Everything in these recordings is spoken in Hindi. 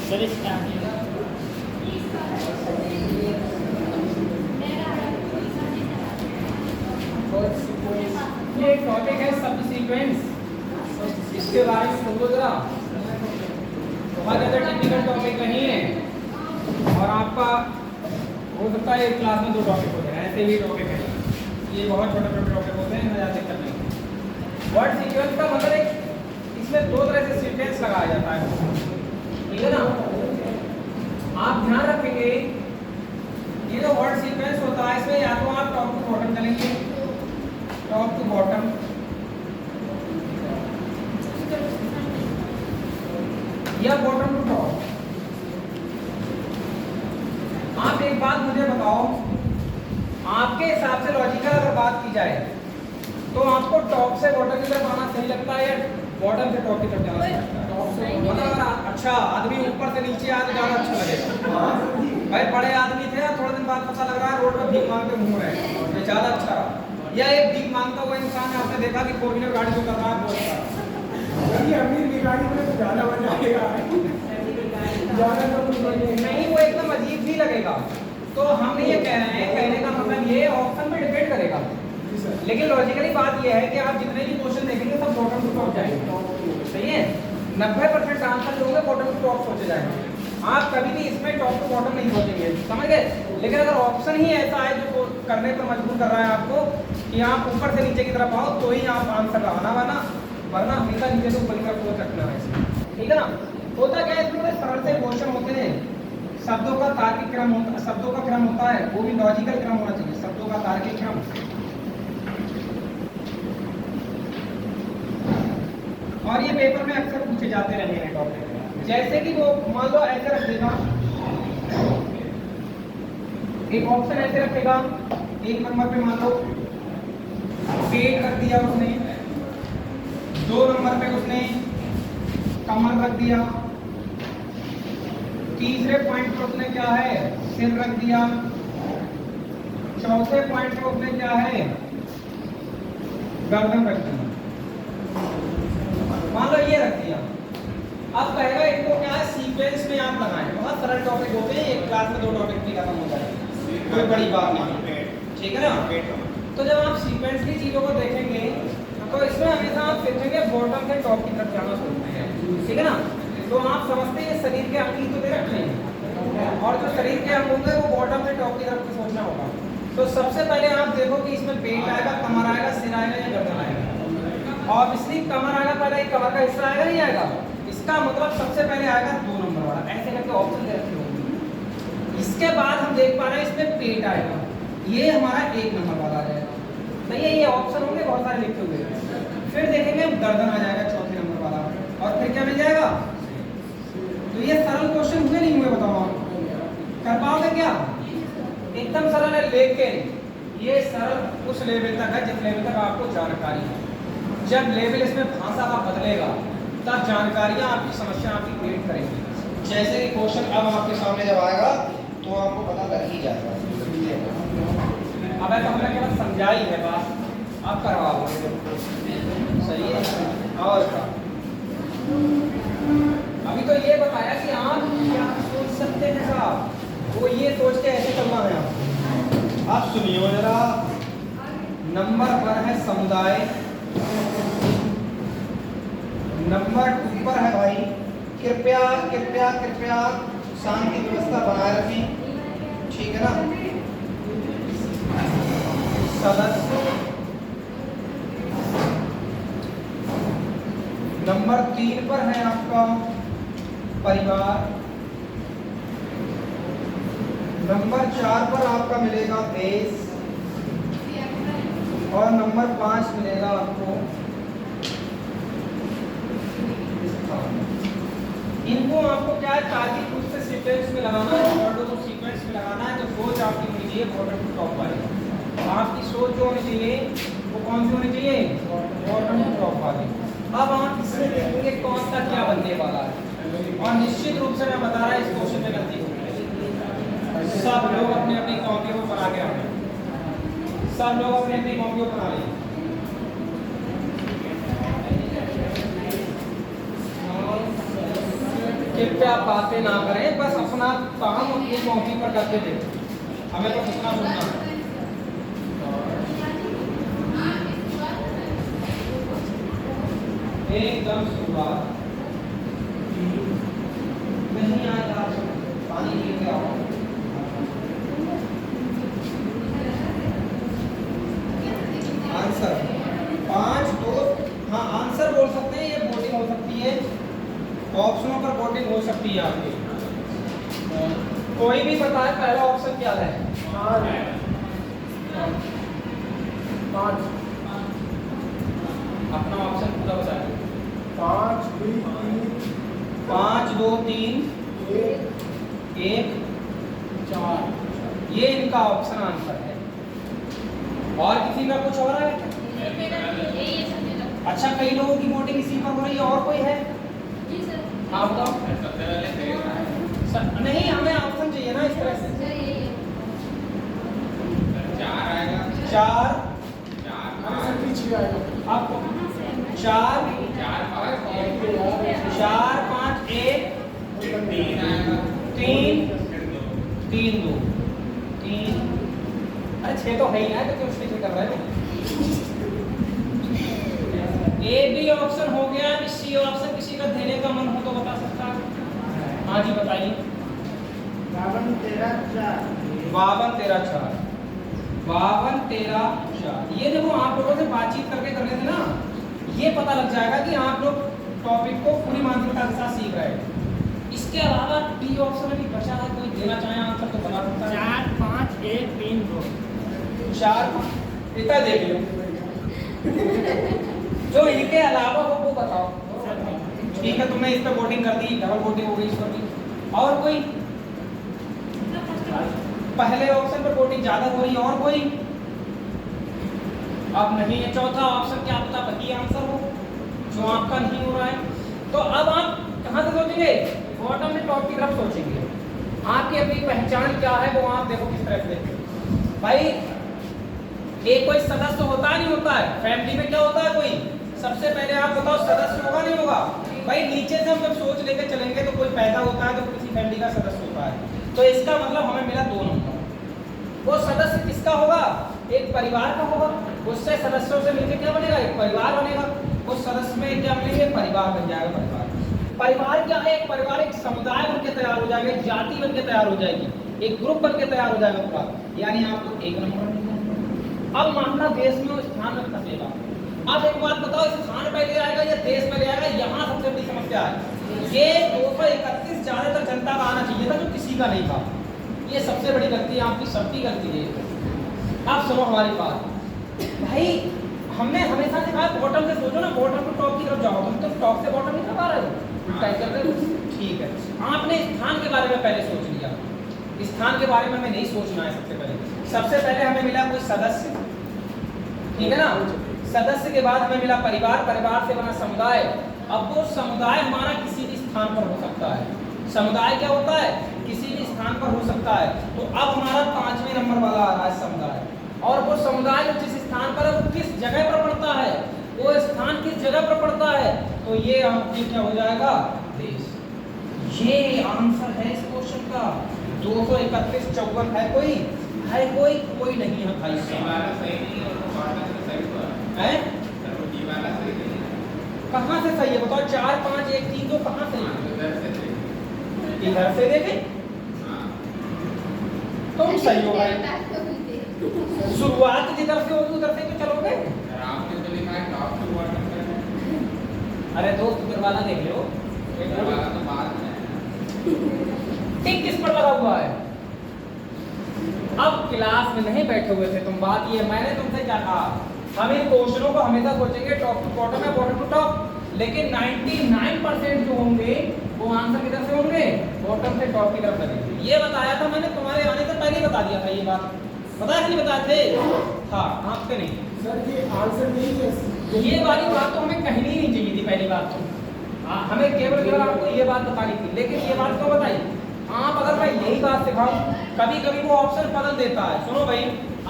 चलिए स्टार्ट। ये टॉपिक है शब्द सीक्वेंस, इसके बारे में समझो जरा। बहुत ज़्यादा टिपिकल टॉपिक नहीं है और आपका हो सकता है एक क्लास में 2 टॉपिक होते हैं, ऐसे भी टॉपिक है। ये बहुत छोटे छोटे टॉपिक होते हैं, ज़्यादा दिक्कत नहीं। वर्ड सीक्वेंस का मतलब एक इसमें 2 तरह से सीक्वेंस लगाया जाता है, ठीक है ना। आप ध्यान रखेंगे ये जो वर्ड सीक्वेंस होता है इसमें या तो आप टॉप टू बॉटम चलेंगे, टॉप टू बॉटम, या बॉटम टू टॉप। आप एक बात मुझे बताओ, आपके हिसाब से लॉजिकल अगर बात की जाए तो आपको टॉप से बॉटम की तरफ आना सही लगता है या बॉटम से टॉप की तरफ जाना सही लगता है? टॉप से मतलब अगर अच्छा आदमी ऊपर से नीचे आ तो ज़्यादा अच्छा लगेगा। भाई बड़े आदमी थे, थोड़े दिन बाद पता लग रहा है रोड पर भीख मांगते घूम रहे हैं, ये ज़्यादा अच्छा रहा। या एक भीख मांगता हुआ इंसान है, आपने देखा कि 4 व्हीलर गाड़ी जो कर रहा है बहुत अच्छा, अमीर की गाड़ी में तो ज़्यादा मजा आएगा, नहीं वो एकदम अजीब भी लगेगा। तो हम ये कह रहे हैं, कहने का मतलब ये ऑप्शन पे डिपेंड करेगा, लेकिन लॉजिकली बात ये है कि आप जितने भी क्वेश्चन देखेंगे सब बॉटम टू टॉप जाएंगे, सही है। 90% आंसर जो होंगे बॉटम टू टॉप सोचे जाएंगे, आप कभी भी इसमें टॉप टू बॉटम नहीं सोचेंगे, समझ गए। लेकिन अगर ऑप्शन ही ऐसा है जो करने पर मजबूर कर रहा है आपको कि आप ऊपर से नीचे की तरफ आओ तो ही आप आंसर लगाना, वरना हमेशा नीचे से ऊपर की तरफ सोच रखना है इसमें, ठीक है ना। होता क्या है, इसमें सरल से क्वेश्चन होते हैं, शब्दों का तार्किक क्रम होता, शब्दों का क्रम होता है, वो भी लॉजिकल क्रम होना चाहिए, शब्दों का तार्किक क्रम। और ये पेपर में अक्सर पूछे जाते रहे हैं टॉपिक, जैसे कि वो मान लो ऐसे रख देगा, एक ऑप्शन ऐसे रखेगा, 1 नंबर पे मान लो पेट रख दिया उसने, 2 नंबर पे उसने कमर रख दिया, तीसरे पॉइंट पे उसने क्या है सिर रख दिया, चौथे पॉइंट पे उसने क्या है गर्दन रख दिया, मान लो ये रख दिया। अब कहेगा इनको क्या है सीक्वेंस में आप लगाएं। बहुत सरल टॉपिक होते हैं, एक क्लास में 2 टॉपिक भी खत्म हो जाएंगे, कोई बड़ी बात नहीं, ठीक है ना। तो जब आप सीक्वेंस की चीजों को देखेंगे तो इसमें हमेशा आप सोचेंगे बॉटम से टॉप की तरफ जाना सोचते हैं, ठीक है ना। तो आप समझते हैं शरीर के अंग ही तो दे रखे हैं और जो शरीर के अंग होंगे वो बॉटम से टॉप की तरफ सोचना होगा। तो सबसे पहले आप देखो कि इसमें पेट आएगा, कमर आएगा, सिर आएगा या गर्दन आएगा। और इसलिए कमर आएगा, पहले कमर का हिस्सा आएगा नहीं आएगा, इसका मतलब सबसे पहले आएगा 2 नंबर वाला, ऐसे करके ऑप्शन दे रखे होंगे। इसके बाद हम देख पा रहे हैं इसमें पेट आएगा, ये हमारा 1 नंबर वाला आ जाएगा, सही है। ये ऑप्शन होंगे बहुत सारे लिखे हुए। फिर देखेंगे हम गर्दन आ जाएगा चौथे नंबर वाला, और फिर क्या मिल जाएगा। तो ये सरल क्वेश्चन हुए नहीं हुए बताओ, आप कर पाओगे क्या? एकदम सरल है, लेकिन ये सरल उस लेवल तक है जिस लेवल तक आपको जानकारी है। जब लेवल इसमें भाषा का बदलेगा तब जानकारियां आपकी समस्या आपकी क्रिएट करेंगी। जैसे कि क्वेश्चन अब आपके सामने जब आएगा तो आपको पता लग ही जाएगा। अब ऐसा हमने केवल समझाई है बात, आप करवाओ, सही है। और अभी तो ये बताया कि आप क्या सोच सकते हैं साहब, वो ये सोच के ऐसे चलना है आपको। आप सुनिए जरा, नंबर 1 है समुदाय, नंबर 2 पर है भाई कृपया कृपया कृपया शांति व्यवस्था बनाए रखें, ठीक है ना। सदस्य, नंबर 3 पर है आपका परिवार, नंबर 4 पर आपका मिलेगा देश, और नंबर 5 मिलेगा आपको स्थान। इनको आपको क्या है तार्किक रूप से सीक्वेंस में लगाना है, वर्डों को सीक्वेंस में लगाना है। तो सोच आपकी होनी चाहिए बॉटम टू टॉप वाली, आपकी सोच जो होनी चाहिए वो कौन सी होनी चाहिए, बॉटम टू टॉप वाली। अब आप इसमें देखेंगे कौन सा क्या बनने वाला है, और निश्चित रूप से मैं बता रहा इस क्वेश्चन में गलती होगी। सब लोग अपनी अपनी कॉपियों पर बना के रखें, सब लोग अपनी अपनी कॉपियों पर बना लें। कृपया बातें ना करें, बस अपना काम अपनी कॉपी पर करके दे, हमें तो कितना सुनना है। एकदम शुरुआत नहीं आएगा, पानी पी के आओ। आंसर 5 2, हाँ आंसर बोल सकते हैं, ये वोटिंग हो सकती है, ऑप्शनों पर वोटिंग हो सकती है आपकी। कोई भी बताए पहला ऑप्शन क्या है? 5। अपना ऑप्शन पूरा बताइए। 5 2 3 1 4, ये इनका ऑप्शन आंसर है। और किसी का कुछ हो रहा है? अच्छा, कई लोगों की वोटिंग इसी पर हो रही है, और कोई है? हाँ बताओ। नहीं, हमें ऑप्शन चाहिए ना इस तरह से। 4 आपको 4 5 1 3 3 2 3। अरे 6 तो है ही ना, तो क्यों स्टिक कर रहे हो? ए बी ऑप्शन हो गया, सी ऑप्शन किसी का देने का मन हो तो बता सकता है। हाँ जी बताइए। 52 13 4। 52 13 4। 52 13 4। ये देखो, आप लोगों से बातचीत करके करने से ना ये पता लग जाएगा कि आप लोग टॉपिक को पूरी मानसिकता के साथ सीख रहे हैं। इसके अलावा डी ऑप्शन में भी बचा है, कोई देना चाहे आंसर तो बता सकता है। 4 5 1 3 2। 4 5 इतना देख लो, जो इनके अलावा हो वो बताओ। ठीक है, तुमने इस पर वोटिंग कर दी, डबल वोटिंग हो गई इस पर भी। और कोई पहले ऑप्शन पर वोटिंग ज्यादा हो रही है, और कोई? अब नहीं है। चौथा ऑप्शन क्या पता वही आंसर हो जो आपका नहीं हो रहा है। तो अब आप कहां से सोचेंगे? बॉटम में टॉप की तरफ सोचेंगे। आपकी अपनी पहचान क्या है वो आप देखो किस तरह से देखते भाई। एक कोई सदस्य होता नहीं होता है फैमिली में, क्या होता है कोई? सबसे पहले आप बताओ, सदस्य होगा नहीं होगा? भाई नीचे से हम जब सोच लेके चलेंगे तो कोई पैदा होता है तो किसी फैमिली का सदस्य होता है। तो इसका मतलब हमें मिला 2 नंबर। वो सदस्य किसका होगा? एक परिवार का होगा। उससे सदस्यों से मिलकर क्या बनेगा? एक परिवार बनेगा। उस सदस्य में क्या मिलेंगे? परिवार बन जाएगा। परिवार क्या है? एक परिवार एक समुदाय बन के तैयार हो जाएगा, एक जाति बन के तैयार हो जाएगी, एक ग्रुप बन के तैयार हो जाएगा पूरा। यानी आपको 1 नंबर मिलेगा। अब मामला देश में स्थान में फंसेगा। अब एक बात बताओ, स्थान पहले आएगा या देश पहले आएगा? यहाँ सबसे बड़ी समस्या है। ये 231 ज्यादातर जनता का आना चाहिए था जो किसी का नहीं था। ये सबसे बड़ी गलती आपकी, सबकी गलती है। आप सुनो हमारी बात भाई, हमने हमेशा से कहा बॉटम से सोचो ना, बॉटम टू टॉप की तरफ जाओ। तुम तो टॉप से बॉटम नहीं कर रहे हो, कर रहे हो। ठीक है, आपने स्थान के बारे में पहले सोच लिया। स्थान के बारे में हमें नहीं सोचना है। सबसे पहले हमें मिला कोई सदस्य, ठीक है ना? सदस्य के बाद हमें मिला परिवार, परिवार से बना समुदाय। अब वो समुदाय हमारा किसी भी स्थान पर हो सकता है। समुदाय क्या होता है? किसी भी स्थान पर हो सकता है। तो अब हमारा 5वें नंबर वाला आ रहा है समुदाय। और वो समुदाय जो जिस स्थान पर है वो किस जगह पर पड़ता है, वो स्थान किस जगह पर पड़ता है, तो ये आपके क्या हो जाएगा? देश। ये आंसर है इस क्वेश्चन का। 231 54 है कोई? है कोई? कोई नहीं है भाई है? कहाँ से सही है बताओ? 4 5 1 3 2 कहाँ से है? इधर से देखे तुम सही हो गए। शुरुआत जिधर से होगी उधर से तो चलोगे। अरे दोस्त उधर वाला देख लो, टिक किस पर लगा हुआ है? अब क्लास में नहीं बैठे हुए थे तुम, बात ये मैंने तुमसे क्या कहा, हम इन क्वेश्चनों को हमेशा सोचेंगे टॉप टू बॉटम है, बॉटम टू टॉप, लेकिन 99% जो होंगे वो आंसर किधर से होंगे? बॉटम से टॉप की तरफ लगेंगे। ये बताया था मैंने, तुम्हारे आने से पहले ही बता दिया था ये बात। बताया नहीं बताए थे? हाँ, आपसे नहीं सर, ये आंसर नहीं है। ये वाली बात तो हमें कहनी नहीं चाहिए थी पहली बात तो। हमें केवल आपको ये बात बतानी थी, लेकिन ये बात क्यों बताई? आप अगर मैं यही बात सिखाऊं, कभी कभी वो ऑप्शन बदल देता है। सुनो भाई,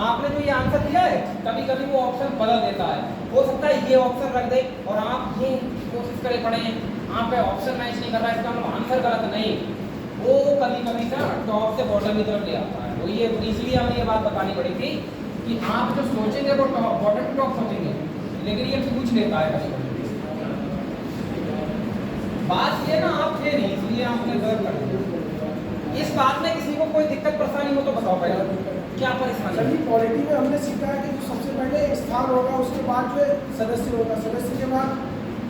आपने जो ये आंसर दिया है कभी कभी वो ऑप्शन बदल देता है। हो सकता है ये ऑप्शन रख दे और आप ये कोशिश करें पढ़ें, यहाँ पे ऑप्शन मैच नहीं कर रहा है इसका मतलब आंसर गलत नहीं, वो कभी कभी ना टॉप से बॉटम की तरफ ले आता है। वो ये इसलिए हमें ये बात बतानी पड़ी थी कि आप जो सोचेंगे वो बॉटम टू टॉप सोचेंगे, लेकिन ये पूछ लेता है कभी कभी। बात ये ना आप थे नहीं इसलिए आपने गलत कर दिया। इस बात में किसी को कोई दिक्कत परेशानी हो तो बताओ पहले क्या परेशानी सर है? जी पॉलिटी में हमने सीखा है कि जो सबसे पहले एक स्थान होगा, उसके बाद जो है सदस्य होगा, सदस्य के बाद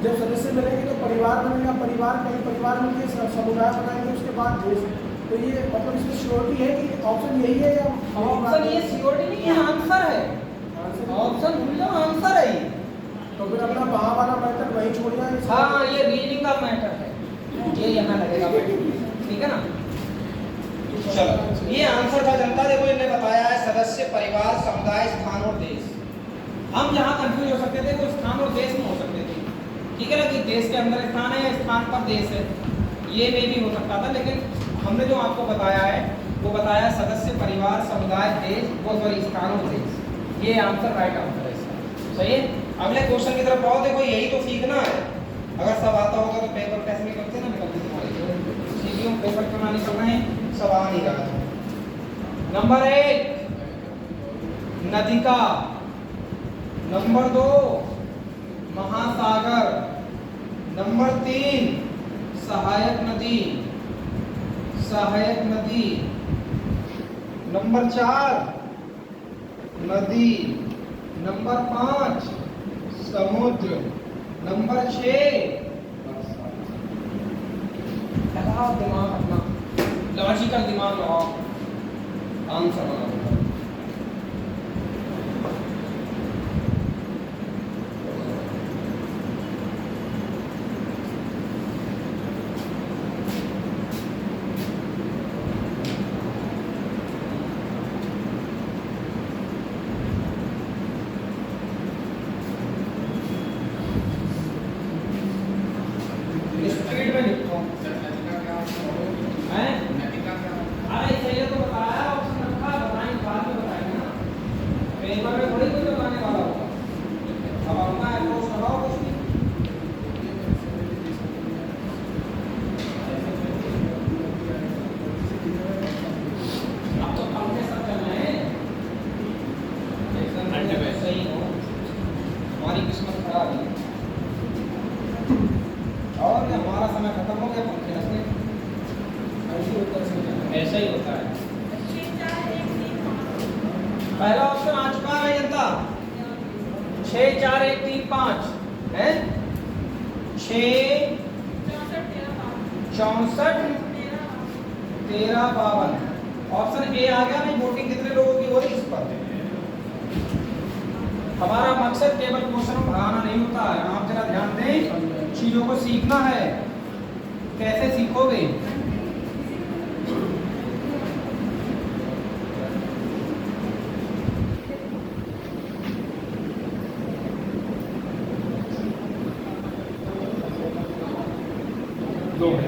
जब सदस्य मिलेंगे तो परिवार बनेगा, परिवार कहीं परिवार मिलकर समुदाय बनाएंगे, उसके बाद देश। तो ये मतलब इसमें श्योरिटी है कि ऑप्शन यही है या ऑप्शन ये सिक्योरिटी नहीं है, आंसर है। ऑप्शन भूल जाओ, आंसर है ये। तो फिर अपना वहाँ वाला मैटर वही छोड़ जाए। हाँ ये रीडिंग का मैटर है, ये यहाँ लगेगा ठीक है ना। चलो ये आंसर का जनता देखो इन्होंने बताया है सदस्य, परिवार, समुदाय, स्थान और देश। हम जहाँ कंफ्यूज हो सकते थे वो स्थान और देश में हो सकते थे, ठीक है ना, कि देश के अंदर स्थान है या स्थान पर देश है, ये में भी हो सकता था। लेकिन हमने जो आपको बताया है वो बताया सदस्य, परिवार, समुदाय, देश, वो सॉरी स्थान और देश, ये आंसर राइट आंसर है इसका। सही है। अगले क्वेश्चन की तरफ आओ, देखो यही तो सीखना है। अगर सब आता होगा तो पेपर कैसे निकलते ना, निकलते तुम्हारे सीखियो पेपर क्यों ना निकल रहे हैं, सब आ नहीं रहा है। नंबर 1 नदिका, नंबर 2 महासागर, नंबर 3 सहायक नदी, सहायक नदी, नंबर 4 नदी, नंबर 5 समुद्र, नंबर 6 लगाओ दिमाग अपना, लॉजिकल दिमाग लगाओ, आंसर बनाओ। स्पीड में लिखो हैं। अरे चाहिए तो बताया, ऑप्शन रखा, बताएंगे बाद में बताएंगे ना, पेपर में थोड़ी कुछ बताने वाला होगा। अब अपना अप्रोच लगाओ कुछ भी। अब तो अपने सब चल रहे हैं, सही हो, हमारी किस्मत खराब है और हमारा समय खत्म हो गया, पंखे रखने ऐसा ही होता है। पहला ऑप्शन आ चुका है जनता, 6 4 1 3 5 है, 6 64 13 52। ऑप्शन ए आ गया। नहीं वोटिंग कितने लोगों की हो रही इस पर? हमारा मकसद केवल क्वेश्चन भगाना नहीं होता है, आप जरा ध्यान दें, चीजों को सीखना है। कैसे सीखोगे?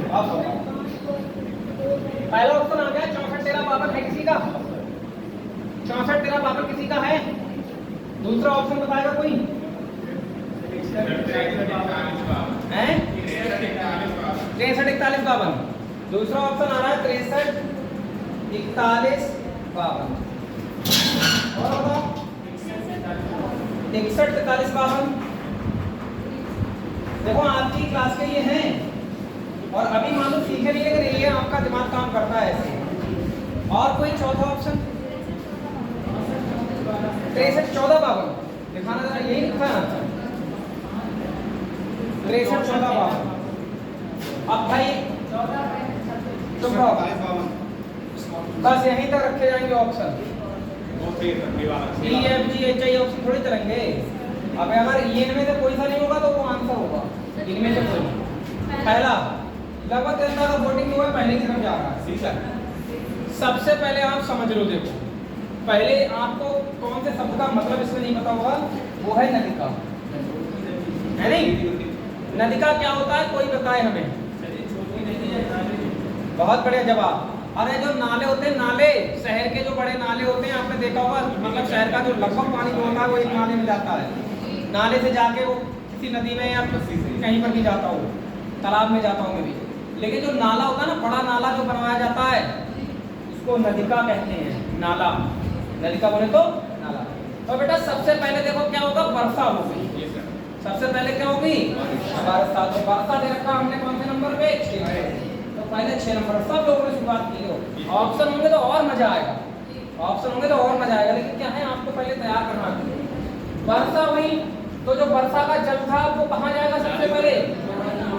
आप बताओ। पहला ऑप्शन आ गया 64 13 52 है किसी का? 64 13 52 किसी का है? दूसरा ऑप्शन बताएगा कोई? हैं? 63 41 52। दूसरा ऑप्शन आ रहा है 63 41 52। और बताओ 61 43 52। देखो आपकी क्लास के ये हैं और अभी मालूम सीखे नहीं, लेकिन ये आपका दिमाग काम करता है ऐसे। और कोई चौथा ऑप्शन 63 14 52 दिखाना जरा, यही लिखा है आंसर 63 14 52। अब भाई चुप रहो, बस यहीं तक रखे जाएंगे option. D F G H I option थोड़ी चलेंगे। अब अगर ये इनमें से कोई सा नहीं होगा तो वो आंसर होगा इनमें से कोई। पहला लगभग जनता का वोटिंग हुआ है, पहले की तरफ जा रहा है। ठीक है, सबसे पहले आप समझ लो, देखो पहले आपको कौन से शब्द का मतलब इसमें नहीं पता होगा, वो है नदिका, है नहीं? नदिका क्या होता है कोई बताए हमें? बहुत बढ़िया जवाब। अरे जो नाले होते हैं, नाले शहर के जो बड़े नाले होते हैं, आपने देखा होगा, मतलब शहर का जो लगभग पानी जो होता है वो एक नाले में जाता है। नाले से जाके वो किसी नदी में या कहीं पर भी जाता हो, तालाब में जाता हूँ मैं भी, लेकिन जो नाला होता है ना, बड़ा नाला जो बनवाया जाता है उसको नदिका कहते हैं, नाला। नदिका बोले तो नाला। तो बेटा सबसे पहले देखो क्या होगा, वर्षा होगी। सबसे पहले क्या होगी, वर्षा। तो वर्षा दे रखा हमने कौन से नंबर पे, 6। तो पहले 6 नंबर सब लोगों ने शुरुआत की हो। ऑप्शन होंगे तो और मजा आएगा, ऑप्शन होंगे तो और मजा आएगा, लेकिन क्या है आपको पहले तैयार करना है। वर्षा हुई तो जो वर्षा का जल था वो कहाँ जाएगा, सबसे पहले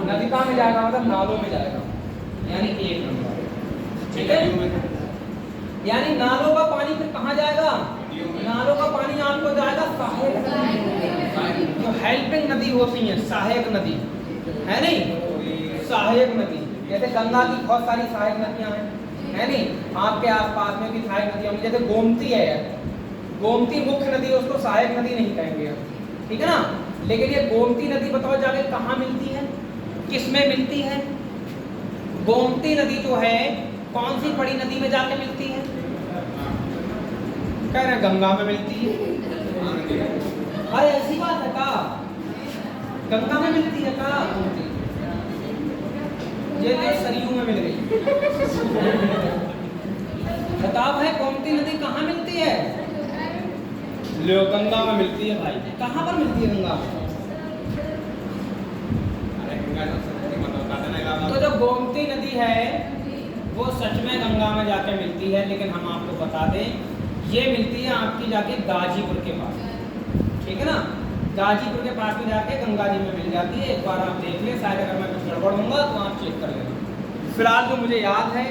नदिका में जाएगा, मतलब नालों में जाएगा, यानी 1 नंबर। ठीक है, यानी नालों का पानी फिर कहाँ जाएगा, नालों का पानी आपको जाएगा सहायक नदी, जो हेल्पिंग नदी होती है, सहायक नदी है नहीं, सहायक नदी। जैसे गंगा की बहुत सारी सहायक नदियां हैं, है नहीं, आपके आसपास में भी सहायक नदियां होंगी। जैसे गोमती है, गोमती मुख्य नदी है, उसको सहायक नदी नहीं कहेंगे हम, ठीक है ना। लेकिन ये गोमती नदी बताओ जाके कहाँ मिलती है, किसमें मिलती है। गोमती नदी जो है कौन सी बड़ी नदी में जाके मिलती है, कह रहे हैं गंगा में मिलती है। अरे ऐसी बात है का, गंगा में मिलती है का, ये तो सरयू में मिल गई। बताओ है गोमती नदी कहाँ मिलती है, लो गंगा में मिलती है भाई। कहाँ पर मिलती है गंगा में, तो जो गोमती नदी है वो सच में गंगा में जाके मिलती है, लेकिन हम आपको बता दें ये मिलती है आपकी जाके गाजीपुर के पास, ठीक है ना। गाजीपुर के पास में जाके गंगा जी में मिल जाती है। एक बार आप देख लें, शायद अगर मैं कुछ गड़बड़ होगा तो आप चेक कर लेना। फिलहाल जो मुझे याद है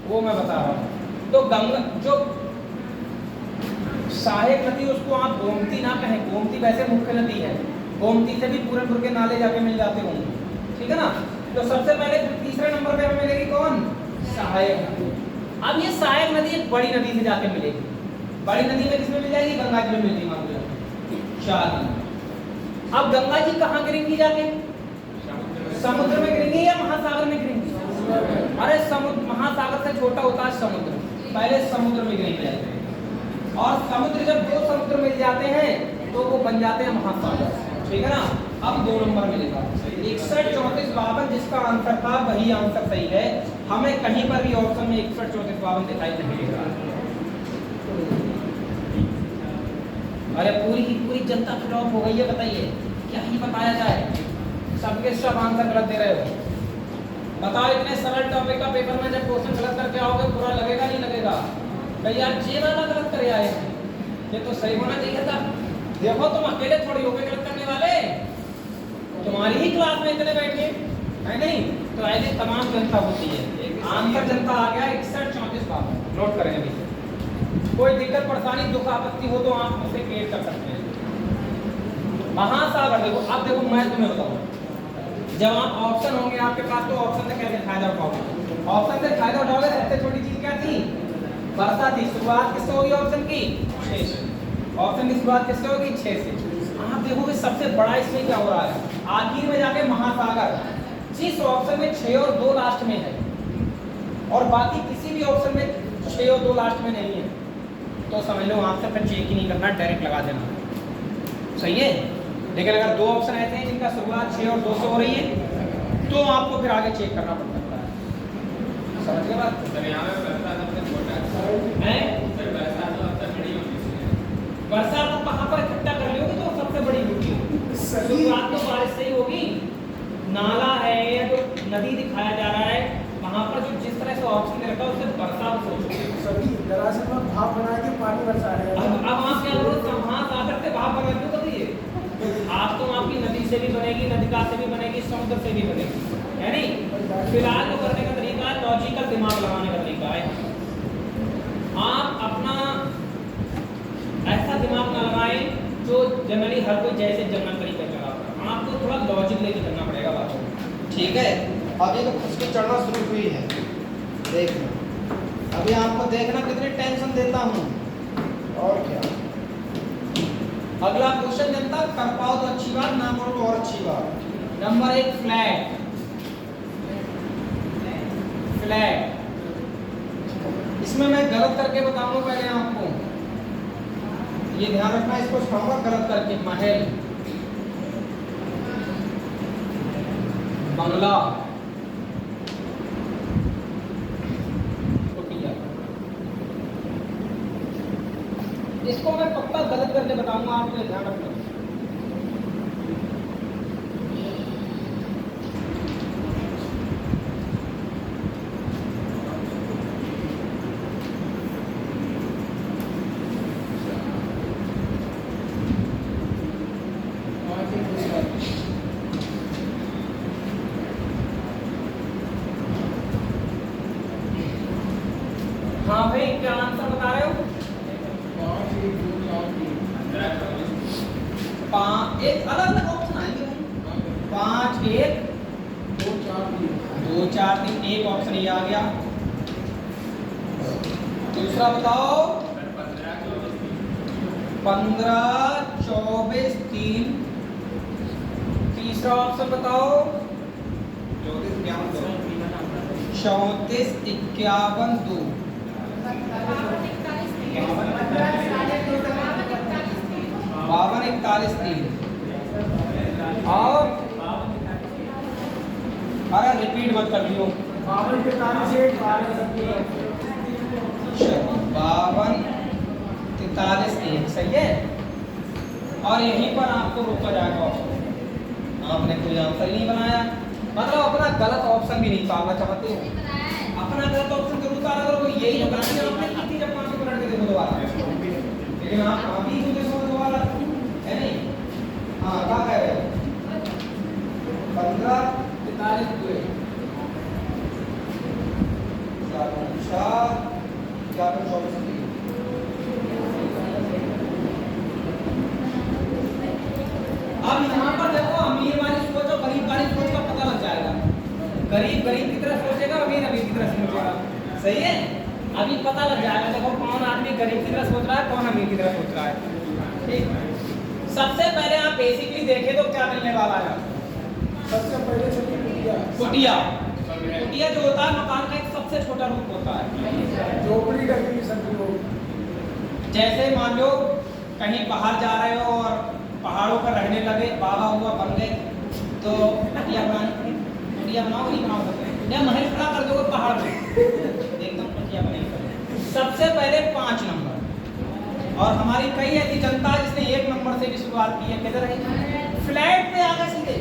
वो मैं बता रहा हूँ। तो गंगा जो सहायक नदी उसको आप गोमती ना कहें, गोमती वैसे मुख्य नदी है, गोमती से भी पूरनपुर के नाले जाके मिल जाते होंगे, ठीक है ना। तो सबसे पहले तीसरे नंबर पे हमें मिलेगी कौन, सहायक नदी। अब ये सहायक नदी एक बड़ी नदी से जाके मिलेगी, बड़ी नदी में किसमें मिल जाएगी, गंगा जी में मिल जाएगी, मान लो 4 नंबर। अब गंगा जी कहाँ गिरेंगी जाके, समुद्र में गिरेंगी या महासागर में गिरेंगी। अरे समुद्र, महासागर से छोटा होता है समुद्र, पहले समुद्र में गिरेंगे। और समुद्र जब 2 समुद्र मिल जाते हैं तो वो बन जाते हैं महासागर, ठीक है ना। अब 2 नंबर मिलेगा 61, 34, 52, जिसका आंसर था वही आंसर सही है। हमें कहीं पर भी ऑप्शन में 61, 34, 52 दिखाई नहीं देगा। अरे पूरी की पूरी जनता फ्लॉप हो गई है, बताइए क्या ही बताया जाए, सबके सब आंसर गलत दे रहे हो। बताओ इतने सरल टॉपिक का पेपर में जब क्वेश्चन गलत करके आओगे बुरा लगेगा नहीं लगेगा, भैया ये वाला गलत करे आए, ये तो सही होना चाहिए था। देखो तुम अकेले थोड़ी हो गए गलत करने वाले, तुम्हारी ही क्लास में इतने बैठे है नहीं, तो ऐसे तमाम जनता होती है। आंसर जनता आ गया 61, 34, 52, नोट करें अभी। कोई दिक्कत परेशानी दुख आपत्ति हो तो आप मुझसे क्लियर कर सकते हैं। महासागर देखो, अब देखो मैं तुम्हें बताऊं, जब आप ऑप्शन होंगे आपके पास तो ऑप्शन से कैसे फायदा उठाओगे, ऑप्शन से फायदा उठाओगे। सबसे छोटी चीज क्या थी, वर्षा थी। शुरुआत किससे होगी ऑप्शन की, 6 से। ऑप्शन की शुरुआत किससे होगी, 6 से। आप देखोगे सबसे बड़ा इसमें क्या हो रहा है, आखिर में जाके महासागर, जिस ऑप्शन में 6 और 2 लास्ट में है और बाकी किसी भी ऑप्शन में 6 और 2 लास्ट में नहीं है, तो समझ लो आंसर फिर चेक ही नहीं करना, डायरेक्ट लगा देना, सही है। लेकिन अगर 2 ऑप्शन ऐसे हैं जिनका शुरुआत 6 और 2 से हो रही है तो आपको फिर आगे चेक करना पड़ सकता है, समझ गए बात। वर्षा तो कहाँ पर इकट्ठा कर ली होगी तो सबसे बड़ी होगी, शुरुआत तो बारिश से ही होगी। नाला है या जो नदी दिखाया जा रहा है वहाँ पर जो जिस तरह से ऑप्शन रखा है उससे वर्षा सभी दरअसल में भाप बना के पानी बरसा रहे हैं। अब आप क्या करो, महासागर से भाप बना क्यों बताइए, आप तो आपकी नदी से भी बनेगी, नदिका से भी बनेगी, समुद्र से भी बनेगी, है नहीं। फिलहाल तो करने का तरीका है लॉजिकल दिमाग लगाने का तरीका है। आप अपना ऐसा दिमाग ना लगाएं जो जनरली हर कोई जैसे जनरल तरीके से लगाता है, आपको थोड़ा लॉजिक लेके चलना पड़ेगा बातों में, ठीक है। अब ये तो खिसके चढ़ना शुरू हुई है, देखना अभी आपको देखना कितनी टेंशन देता हूँ और क्या। अगला क्वेश्चन जनता कर पाओ तो अच्छी बात, ना करो तो और अच्छी बात। नंबर 1 फ्लैट, फ्लैट इसमें मैं गलत करके बताऊंगा पहले आपको, ये ध्यान रखना, इसको सिखाऊंगा गलत करके। महल, बंगला, कुटिया। इसको मैं पक्का गलत करके बताऊंगा, आपको ध्यान रखना। हाँ भाई, क्या आंसर बता रहे हो? 5 एक अलग अलग ऑप्शन आएंगे। 5 1 2 4 3 एक ऑप्शन ये आ गया। दूसरा बताओ। 15 24 3। तीसरा ऑप्शन बताओ। 34 51 2। 52 41 3। और अरे रिपीट मत कर लियो। 52 43 1 43 1 सही है। और यहीं पर आपको रोका जाएगा ऑप्शन। आपने कोई आंसर ही नहीं बनाया, मतलब अपना गलत ऑप्शन भी नहीं निकालना चाहते हो। अपना गलत ऑप्शन जरूर निकाला करो। यही तो गलती आपने की थी जब 5 मिनट के देखो दोबारा, लेकिन आप अभी तो देखो दोबारा है नहीं। हाँ क्या कह रहे हो? 15 43 2 4 24 3। अब यहाँ पर देखो, अमीर वाली सोच और गरीब वाली सोच का पता लग जाएगा। गरीब गरीब की तरह सोचेगा, अमीर अमीर की तरह सोचेगा। सही है, अभी पता लग जाएगा। देखो कौन आदमी गरीब की तरह सोच रहा है, कौन अमीर की तरह सोच रहा है। ठीक, सबसे पहले आप बेसिकली देखें तो क्या मिलने वाला है? सबसे पहले कुटिया। कुटिया जो होता है मकान का एक सबसे छोटा रूप होता है। झोपड़ी डगरी सकती हो। जैसे मान लो कहीं बाहर जा रहे हो और पहाड़ों पर रहने लगे, बाबा हुआ बन गए, तो कुटिया बनाओ नहीं बनाओ सकते या महल खड़ा कर दोगे पहाड़ पे, एकदम कुटिया बनेगी। सबसे पहले 5 नंबर। और हमारी कई ऐसी जनता है जिसने 1 नंबर से भी शुरुआत की है। किधर है? फ्लैट पे आ गए सीधे।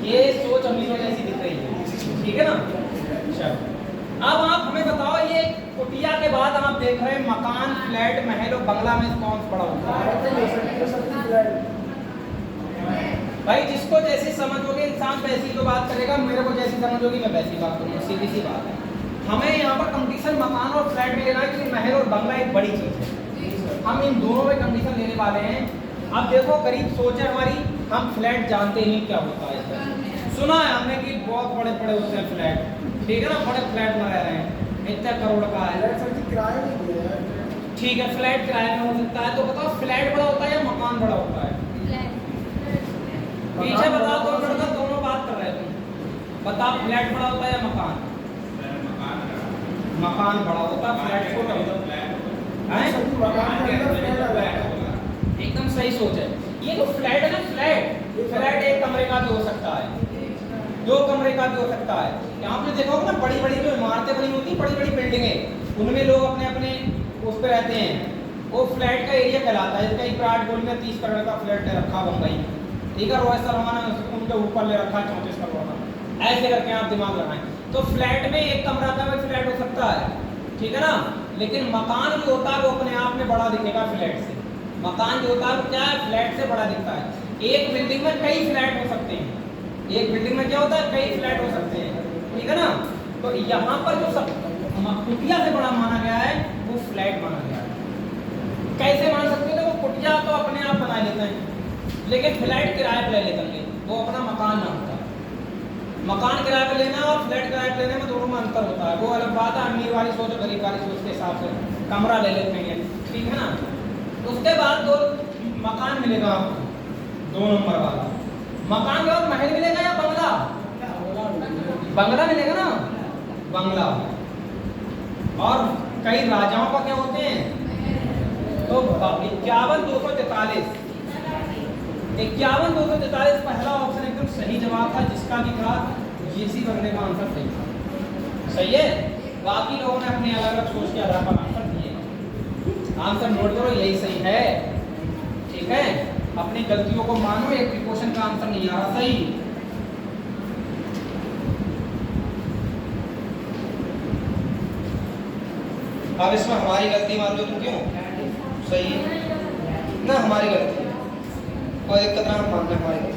ये सोच अमीरों जैसी दिख रही है, ठीक है ना? चलो अब आप हमें बताओ, ये कुटिया के बाद आप देख रहे हैं मकान, फ्लैट, महल और बंगला में कौन सा बड़ा होता है? भाई जिसको जैसी समझ होगी इंसान वैसी तो बात करेगा। मेरे को जैसी समझ होगी मैं वैसी बात करूँगा, सीधी सी बात है। हमें यहाँ पर कंडीशन मकान और फ्लैट में लेना है कि महल और बंगला एक बड़ी चीज है। हम इन दोनों में कंडीशन लेने वाले हैं। अब देखो गरीब सोच है हमारी, हम फ्लैट जानते नहीं क्या होता है। सुना है हमने कि बहुत बड़े बड़े होते हैं फ्लैट, ठीक है ना? बड़े फ्लैट में रह रहे हैं, इतने करोड़ का है। किराए में ठीक है, फ्लैट किराए में हो सकता है। तो बताओ फ्लैट बड़ा होता है या मकान बड़ा होता है? पीछे बताओ, दोनों लड़का दोनों बात कर रहे हैं। तुम बताओ फ्लैट बड़ा होता है या मकान? मकान बड़ा होता है, फ्लैट छोटा होता है। एकदम सही सोच है। ये जो फ्लैट है ना, फ्लैट 1 कमरे का भी हो सकता है, 2 कमरे का भी हो सकता है। यहाँ पे देखो ना, बड़ी बड़ी जो इमारतें बनी होती हैं, बड़ी बड़ी बिल्डिंगें, उनमें लोग अपने अपने उस पर रहते हैं। वो फ्लैट का एरिया कहलाता है। इसका एक विराट कोहली ने 30 करोड़ का फ्लैट रखा बम्बई में, ठीक है? रोहित शर्मा ने उनके ऊपर ले रखा 34 करोड़ का। ऐसे करके आप दिमाग लगाएं। तो फ्लैट में 1 कमरा का भी फ्लैट हो सकता है, ठीक है ना? लेकिन मकान जो होता है वो अपने आप में बड़ा दिखेगा फ्लैट से। मकान जो होता है वो क्या है? फ्लैट से बड़ा दिखता है। एक बिल्डिंग में कई फ्लैट हो सकते हैं। एक बिल्डिंग में क्या होता है? कई फ्लैट हो सकते हैं, ठीक है ना? तो यहाँ पर जो सब कुटिया से बड़ा माना गया है वो फ्लैट माना गया है। कैसे मान सकते हो? वो कुटिया तो अपने आप बना लेते हैं, लेकिन फ्लैट किराए पर ले लेते हैं, वो अपना मकान ना होता है। मकान किराए पे लेना और फ्लैट किराए पे लेने में दोनों में अंतर होता है। वो अलग बात है, अमीर वाली सोच और गरीब वाली सोच के हिसाब से कमरा ले लेते हैं, ठीक है ना? उसके बाद 2 मकान मिलेगा आपको, 2 नंबर वाला मकान के बाद महल मिलेगा या बंगला? बंगला मिलेगा ना, बंगला। और कई राजाओं का क्या होते हैं? तो 51 243 51,243 पहला ऑप्शन एकदम सही जवाब था, जिसका भी था जीसी बनने का आंसर सही था। सही है। बाकी लोगों ने अपने अलग अलग सोच के आधार पर आंसर दिए। आंसर नोट करो, यही सही है। ठीक है, अपनी गलतियों को मानो। एक प्रिकॉशन का आंसर नहीं आ रहा सही। अब इसमें हमारी गलती मान लो तुम, क्यों सही है ना, हमारी गलती और एक कतरा हम मानना हमारी गलती।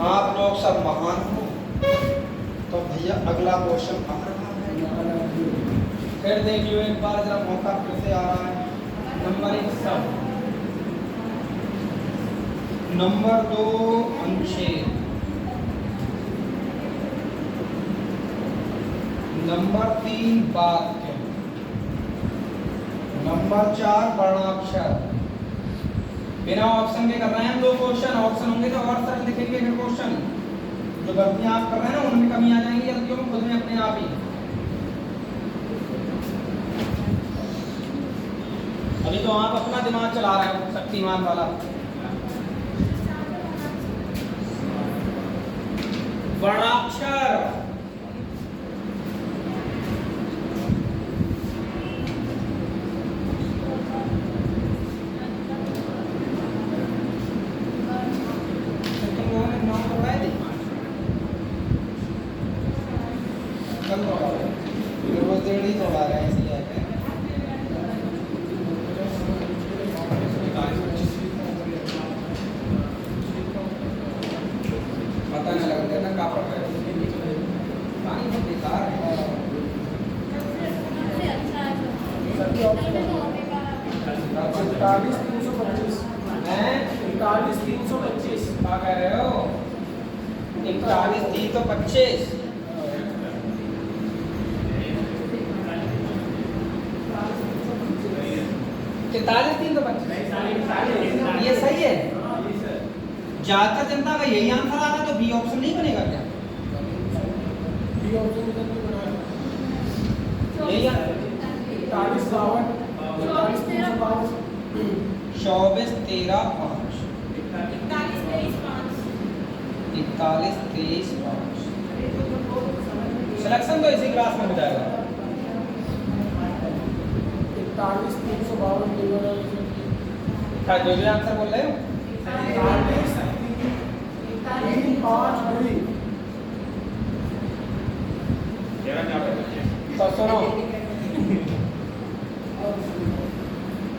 आप लोग सब महान हो, तो भैया अगला क्वेश्चन आ रहा है। फिर देखिए एक बार जरा मौका फिर से आ रहा है। नंबर 1 सब, नंबर 2 अनुच्छेद, नंबर 3 वाक्य, नंबर 4 वर्णाक्षर। बिना ऑप्शन के कर रहे हैं हम 2 क्वेश्चन। ऑप्शन होंगे तो और सरल लिखेंगे फिर क्वेश्चन। जो गलतियां आप कर रहे हैं ना, उनमें कमी आ जाएंगी गलतियों में खुद में अपने आप ही। अभी तो आप अपना दिमाग चला रहे हो शक्तिमान वाला। वर्णाक्षर, पता नहीं लगता ना कहाँ पड़ रहा है। पानी बहुत बेकार है। सभी ऑप्शन 41,325 हैं? 41,325 क्या कह रहे हो? 41,325 43,325 ये सही है। ज्यादातर जनता का यही आंसर आता तो बी ऑप्शन नहीं बनेगा क्या? बी ऑप्शन इधर नहीं बनाया। यही 41 52 41 322 24 13 5 41 23 5 सिलेक्शन तो इसी क्लास में हो जाएगा। 41 352 क्या जो भी आंसर बोल रहे हो? 41 3 5 2 तो सुनो,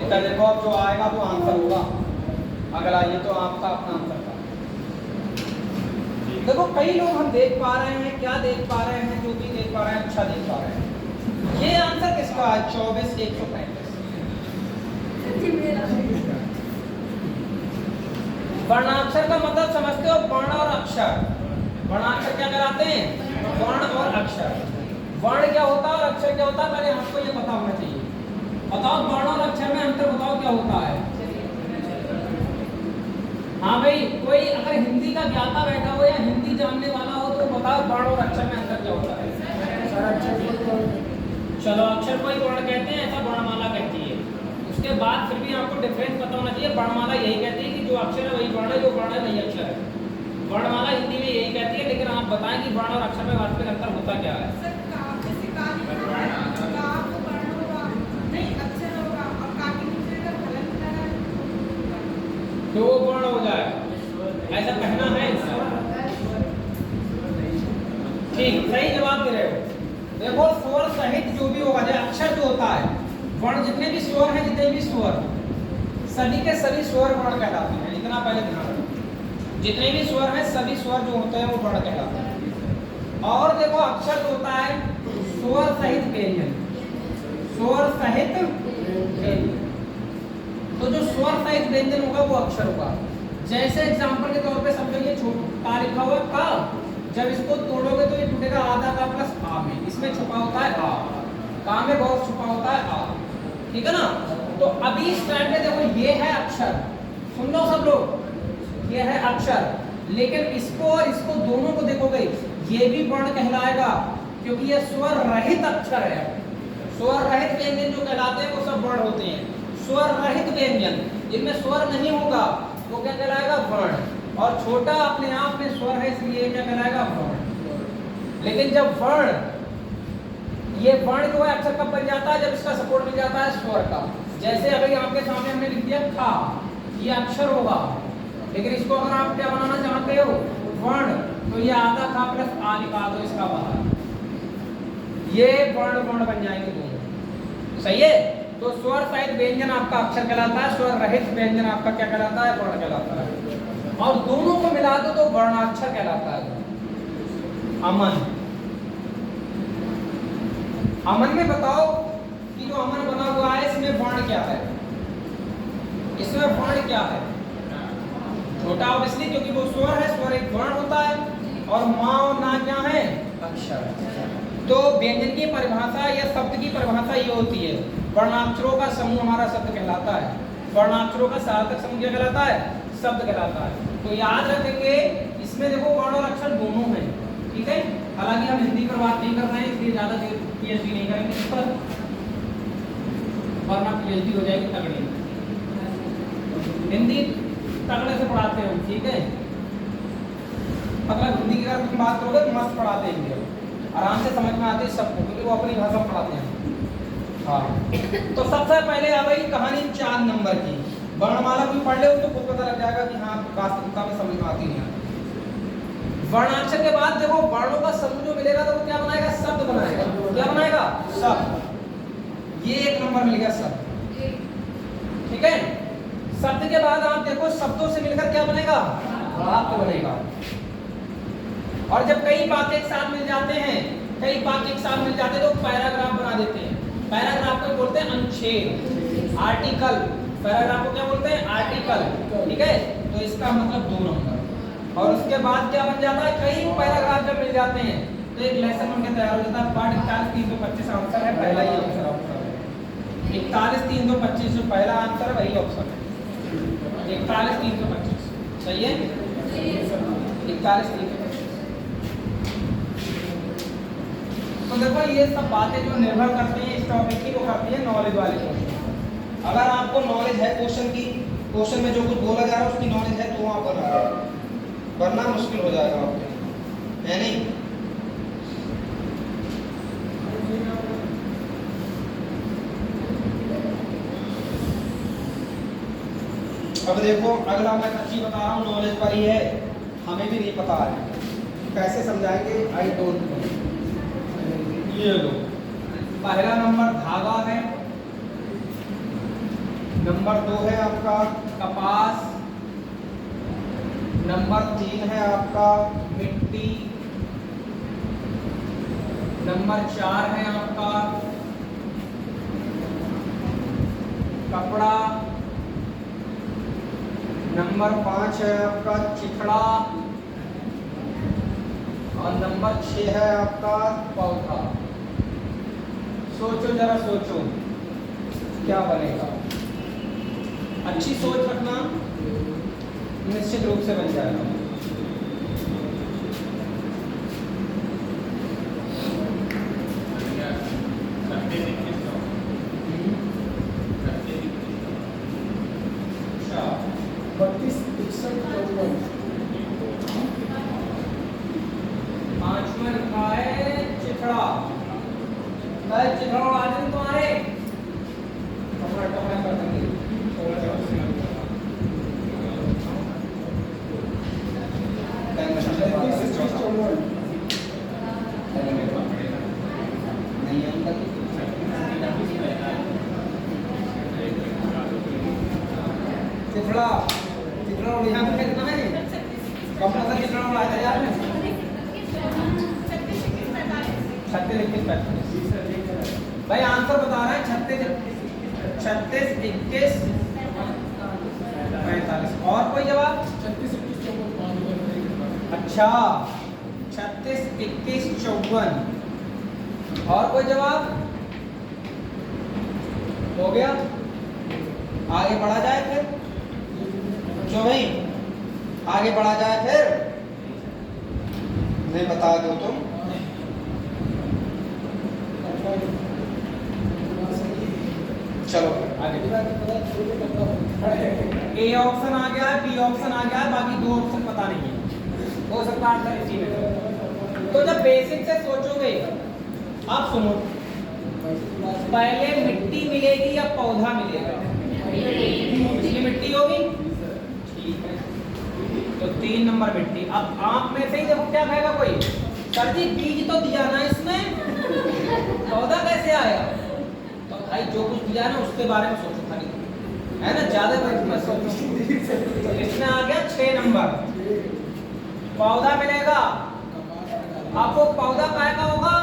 इतना देखो अब जो आएगा तो आंसर होगा। अगला ये तो आपका अपना आंसर था। देखो कई लोग हम देख पा रहे हैं, क्या देख पा रहे हैं, जो भी देख पा रहे हैं अच्छा देख पा रहे हैं। ये आंसर किसका है? 24 135। वर्णाक्षर का मतलब समझते हो? वर्ण और अक्षर। वर्णाक्षर क्या कहलाते हैं? वर्ण और अक्षर। वर्ण क्या होता है और अक्षर क्या होता है, पहले हमको ये पता होना चाहिए। बताओ वर्ण और अक्षर में अंतर बताओ क्या होता है। हाँ भाई, कोई अगर हिंदी का ज्ञाता बैठा हो या हिंदी जानने वाला हो तो बताओ वर्ण और अक्षर में अंतर क्या होता है। चलो अक्षर को ही वर्ण कहते हैं, ऐसा वर्णमाला कहती है। उसके बाद फिर भी आपको डिफरेंस पता होना चाहिए। वर्णमाला यही कहती है कि जो अक्षर है वही वर्ण है, जो वर्ण है वही अक्षर है। वर्णमाला हिंदी में यही कहती है, लेकिन आप बताएं कि वर्ण और अक्षर में वास्तविक अंतर होता क्या है। तो वो वर्ण हो जाए, ऐसा कहना है। ठीक, सही जवाब दे रहे हो। देखो स्वर सहित जो भी होगा, जैसे अक्षर जो होता है, वर्ण जितने भी स्वर हैं, जितने भी स्वर, सभी के सभी स्वर वर्ण कहलाते हैं। इतना पहले ध्यान रखो, जितने भी स्वर हैं सभी स्वर जो होते हैं वो वर्ण कहलाते हैं। और देखो अक्षर जो होता है स्वर सहित व्यंजन, स्वर सहित व्यंजन। तो जो स्वर सहित व्यंजन होगा वो अक्षर होगा। जैसे एग्जांपल के तौर पे समझो ये का लिखा हुआ का, जब इसको तोड़ोगे तो ये टूटेगा आधा का प्लस आ में। इसमें छुपा होता है आ, का में बहुत छुपा होता है आ। ठीक है ना? तो अभी इस टाइम पे देखो ये है अक्षर, सुन लो सब लोग, ये है अक्षर। लेकिन इसको और इसको दोनों को देखोगे ये भी वर्ण कहलाएगा, क्योंकि ये स्वर रहित अक्षर है। स्वर रहित व्यंजन जो कहलाते हैं वो सब वर्ण होते हैं। स्वर रहित व्यंजन जिनमें स्वर नहीं होगा वो क्या कहलाएगा? वर्ण। और छोटा अपने आप में स्वर है इसलिए क्या कहलाएगा? वर्ण। लेकिन जब वर्ण, ये वर्ण जो है अक्षर कब बन जाता है? जब इसका सपोर्ट मिल जाता है स्वर का। जैसे अभी आपके सामने हमने लिख दिया खा, ये अक्षर होगा, लेकिन इसको अगर आप क्या बनाना चाहते हो? वर्ण, तो ये आधा खा प्लस आ निकाल दो इसका बाहर, ये वर्ण वर्ण बन जाएंगे दोनों। सही है? तो स्वर सहित व्यंजन आपका अक्षर कहलाता है, स्वर रहित व्यंजन आपका क्या कहलाता है? वर्ण कहलाता है। और दोनों को मिला दो तो वर्णाक्षर कहलाता है। अमन, अमन में बताओ कि जो अमन बना हुआ है इसमें वर्ण क्या है? इसमें वर्ण क्या है? छोटा ऑब्वियसली, क्योंकि वो स्वर है, स्वर एक वर्ण होता है, और माँ और ना क्या है? अक्षर। तो व्यंजन की परिभाषा या शब्द की परिभाषा ये होती है, वर्णाक्षरों का समूह हमारा शब्द कहलाता है। वर्णाक्षरों का सार्थक समूह क्या कहलाता है? शब्द कहलाता है। तो याद रखेंगे इसमें देखो वर्ण और अक्षर दोनों हैं, ठीक है। हालांकि हम हिंदी पर बात नहीं कर रहे हैं इसलिए ज्यादा पीएचडी नहीं करेंगे इस पर, वरना पीएचडी हो जाएगी तगड़ी। हिंदी तगड़े से पढ़ाते हैं, ठीक है। मतलब हिंदी की अगर तुम बात करोगे तो मस्त पढ़ाते हैं, आराम से समझ में आती है सबको, क्योंकि वो अपनी भाषा में पढ़ाते हैं। हाँ, तो सबसे पहले आ गई कहानी 4 नंबर की। वर्णमाला भी पढ़ ले तो खुद पता लग जाएगा कि हाँ वास्तविकता में समझ में आती नहीं आती। वर्णाक्षर के बाद देखो वर्णों का समूह जो मिलेगा तो वो क्या बनाएगा? शब्द बनाएगा। क्या बनाएगा? शब्द। ये 1 नंबर मिल गया शब्द, ठीक है। शब्द के बाद आप देखो शब्दों से मिलकर क्या बनेगा? वाक्य बनेगा। और जब कई वाक्य एक साथ मिल जाते हैं, कई वाक्य एक साथ मिल जाते हैं तो पैराग्राफ बना देते हैं। पैराग्राफ को बोलते हैं अनुच्छेद, आर्टिकल। पैराग्राफ को क्या बोलते हैं? आर्टिकल, ठीक है। तो इसका मतलब 2 नंबर। और उसके बाद क्या बन जाता है? कई पैराग्राफ जब मिल जाते हैं तो एक लेसन बनके तैयार हो जाता है। पाठ 41 325 आंसर है, पहला ही आंसर है। 41 325 जो पहला आंसर है वही ऑप्शन है। 41 325 सही है। 41 325। तो देखो ये सब बातें जो निर्भर करती हैं इस टॉपिक की, वो करती है नॉलेज वाले क्वेश्चन। अगर आपको नॉलेज है क्वेश्चन की, क्वेश्चन में जो कुछ बोला जा रहा है उसकी नॉलेज है तो आप बना रहे, वरना मुश्किल हो जाएगा आपके, है नहीं। अब देखो अगला मैं अच्छी बता रहा हूँ, नॉलेज पर ही है, हमें भी नहीं पता है कैसे समझाएंगे, आई डोंट नो। ये लो, पहला नंबर धागा है, नंबर 2 है आपका कपास, नंबर 3 है आपका मिट्टी, नंबर 4 है आपका कपड़ा, नंबर 5 है आपका चिथड़ा, और नंबर 6 है आपका पौधा। सोचो जरा, सोचो क्या बनेगा। अच्छी सोच रखना, निश्चित रूप से बन जाएगा। अच्छा, 32 61 54 5 में रखा है चिथड़ा। चिथड़ा उड़ा दें तुम्हारे कपड़ा टपड़ा कर देंगे। चिथड़ा चिथड़ा यहाँ पे कितना है? कम सा चिथड़ा उड़ा था यार। 36 21 45 भाई आंसर बता रहा है। 36 21 45। और कोई जवाब? 36 21 54 अच्छा, 36 21 54। और कोई जवाब? हो गया, आगे बढ़ा जाए फिर। जो भाई आगे बढ़ा जाए फिर, नहीं बता दो तुम। चलो आगे। ए ऑप्शन आ गया है, बी ऑप्शन आ गया है, बाकी दो ऑप्शन पता नहीं है, हो सकता है आंसर इसी में। तो जब बेसिक से सोचोगे, आप सुनो, पहले मिट्टी मिलेगी या पौधा मिलेगा? ये मिट्टी होगी, ठीक है। तो 3 नंबर मिट्टी। अब आप में से ही देखो क्या कहेगा कोई, सर जी बीज तो दिया ना इसमें, पौधा कैसे आया? तो भाई जो कुछ दिया ना उसके बारे में सोचो खाली, है ना, ज्यादा मत सोचो। इसमें आ गया 6 नंबर, पौधा मिलेगा। आपको पौधा काय का होगा?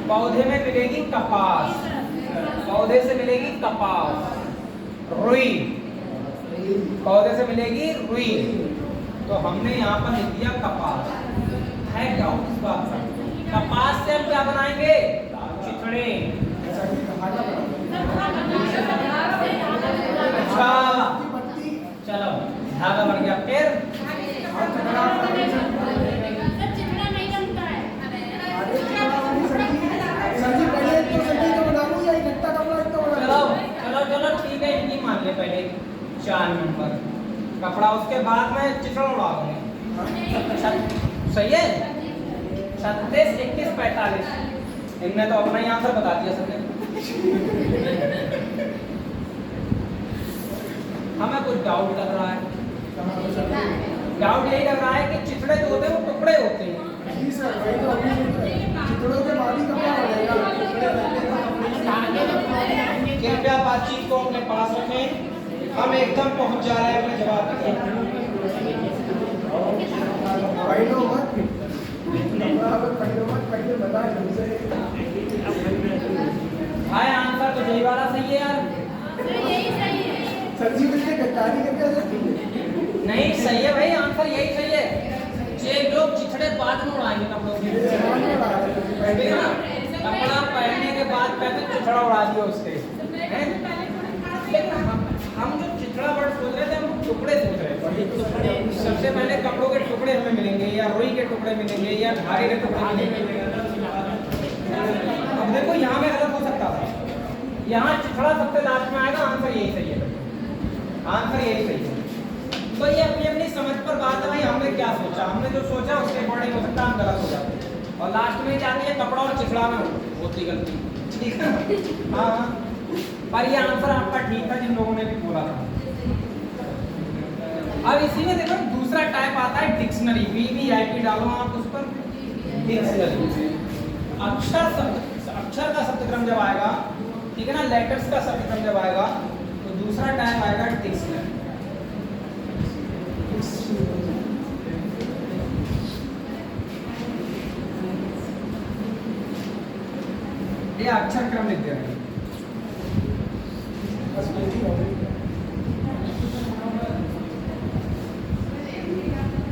पौधे में मिलेगी कपास, पौधे से मिलेगी कपास, रुई, पौधे से मिलेगी रुई। तो हमने यहाँ पर लिख दिया कपास। है क्या इस बात का? कपास से हम क्या बनाएंगे? चिथड़े। अच्छा चलो, धागा बन गया। फिर चलो ठीक है, इतनी मान ले पहले 4 नंबर कपड़ा, उसके बाद में चिथड़ा उड़ा दूंगी। सही है, 36, 21, 45। इनने तो अपना ही आंसर बता दिया सबने। हमें कुछ डाउट लग रहा है। डाउट यही लग रहा है कि चिथड़े जो होते हैं वो टुकड़े होते हैं। कृपया बातचीत को अपने पास रखें, हम एकदम पहुंच जा रहे हैं अपने जवाब तक। भाई आंसर तो यही वाला सही है यार। सर जी मुझे गद्दारी करके नहीं सही है भाई, आंसर यही सही है। जे लोग चिथड़े बाद में उड़ाएंगे कपड़ों के, कपड़ा पहनने के बाद पहले चिथड़ा उड़ा दिया उसके। लेकिन हम जो चिथड़ा वर्ड सोच रहे थे, हम टुकड़े सोच रहे थे। सबसे पहले कपड़ों के टुकड़े हमें मिलेंगे, या रुई के टुकड़े मिलेंगे, या धागे के टुकड़े मिलेंगे। अब देखो यहाँ में गलत हो सकता था, यहाँ चिथड़ा सबसे लास्ट में आएगा। आंसर यही सही है, आंसर यही सही है। तो ये अपनी अपनी समझ पर बात है भाई, हमने क्या सोचा, हमने जो सोचा उसके अकॉर्डिंग हो सकता है हम गलत हो जाते, और लास्ट में जाती है कपड़ा और चिथड़ा में होती गलती, ठीक है। हाँ पर ये आंसर आपका ठीक था जिन लोगों ने भी बोला था। अब इसी में देखो दूसरा टाइप आता है डिक्शनरी। VVIP डालो आप उस पर, डिक्शनरी। अक्षर का शब्दक्रम जब आएगा, ठीक है ना, लेटर्स का शब्दक्रम जब आएगा, तो दूसरा टाइप आएगा डिक्शनरी। ये अक्षर क्रम लिख दे रहे हैं।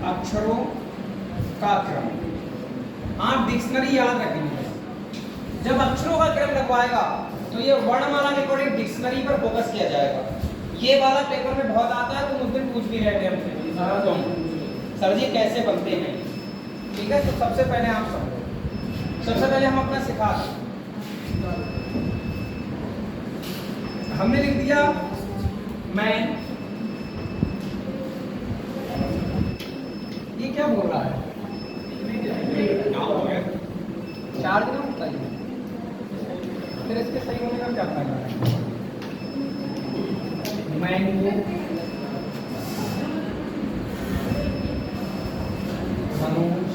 अक्षरों का क्रम, आप डिक्शनरी याद रखेंगे। जब अक्षरों का क्रम लगवाएगा तो ये वर्णमाला के अकॉर्डिंग डिक्शनरी पर फोकस किया जाएगा। ये वाला पेपर में बहुत आता है, तो उस दिन पूछ भी रहे थे हमसे, सर जी कैसे बनते हैं। ठीक है, तो सबसे पहले आप समझो, सबसे पहले हम अपना सिखा दें। हमने लिख दिया मैं, ये क्या बोल रहा है, चार्ज ना होता है, फिर इसके सही होने का क्या फायदा है। मैंगो, मनोज,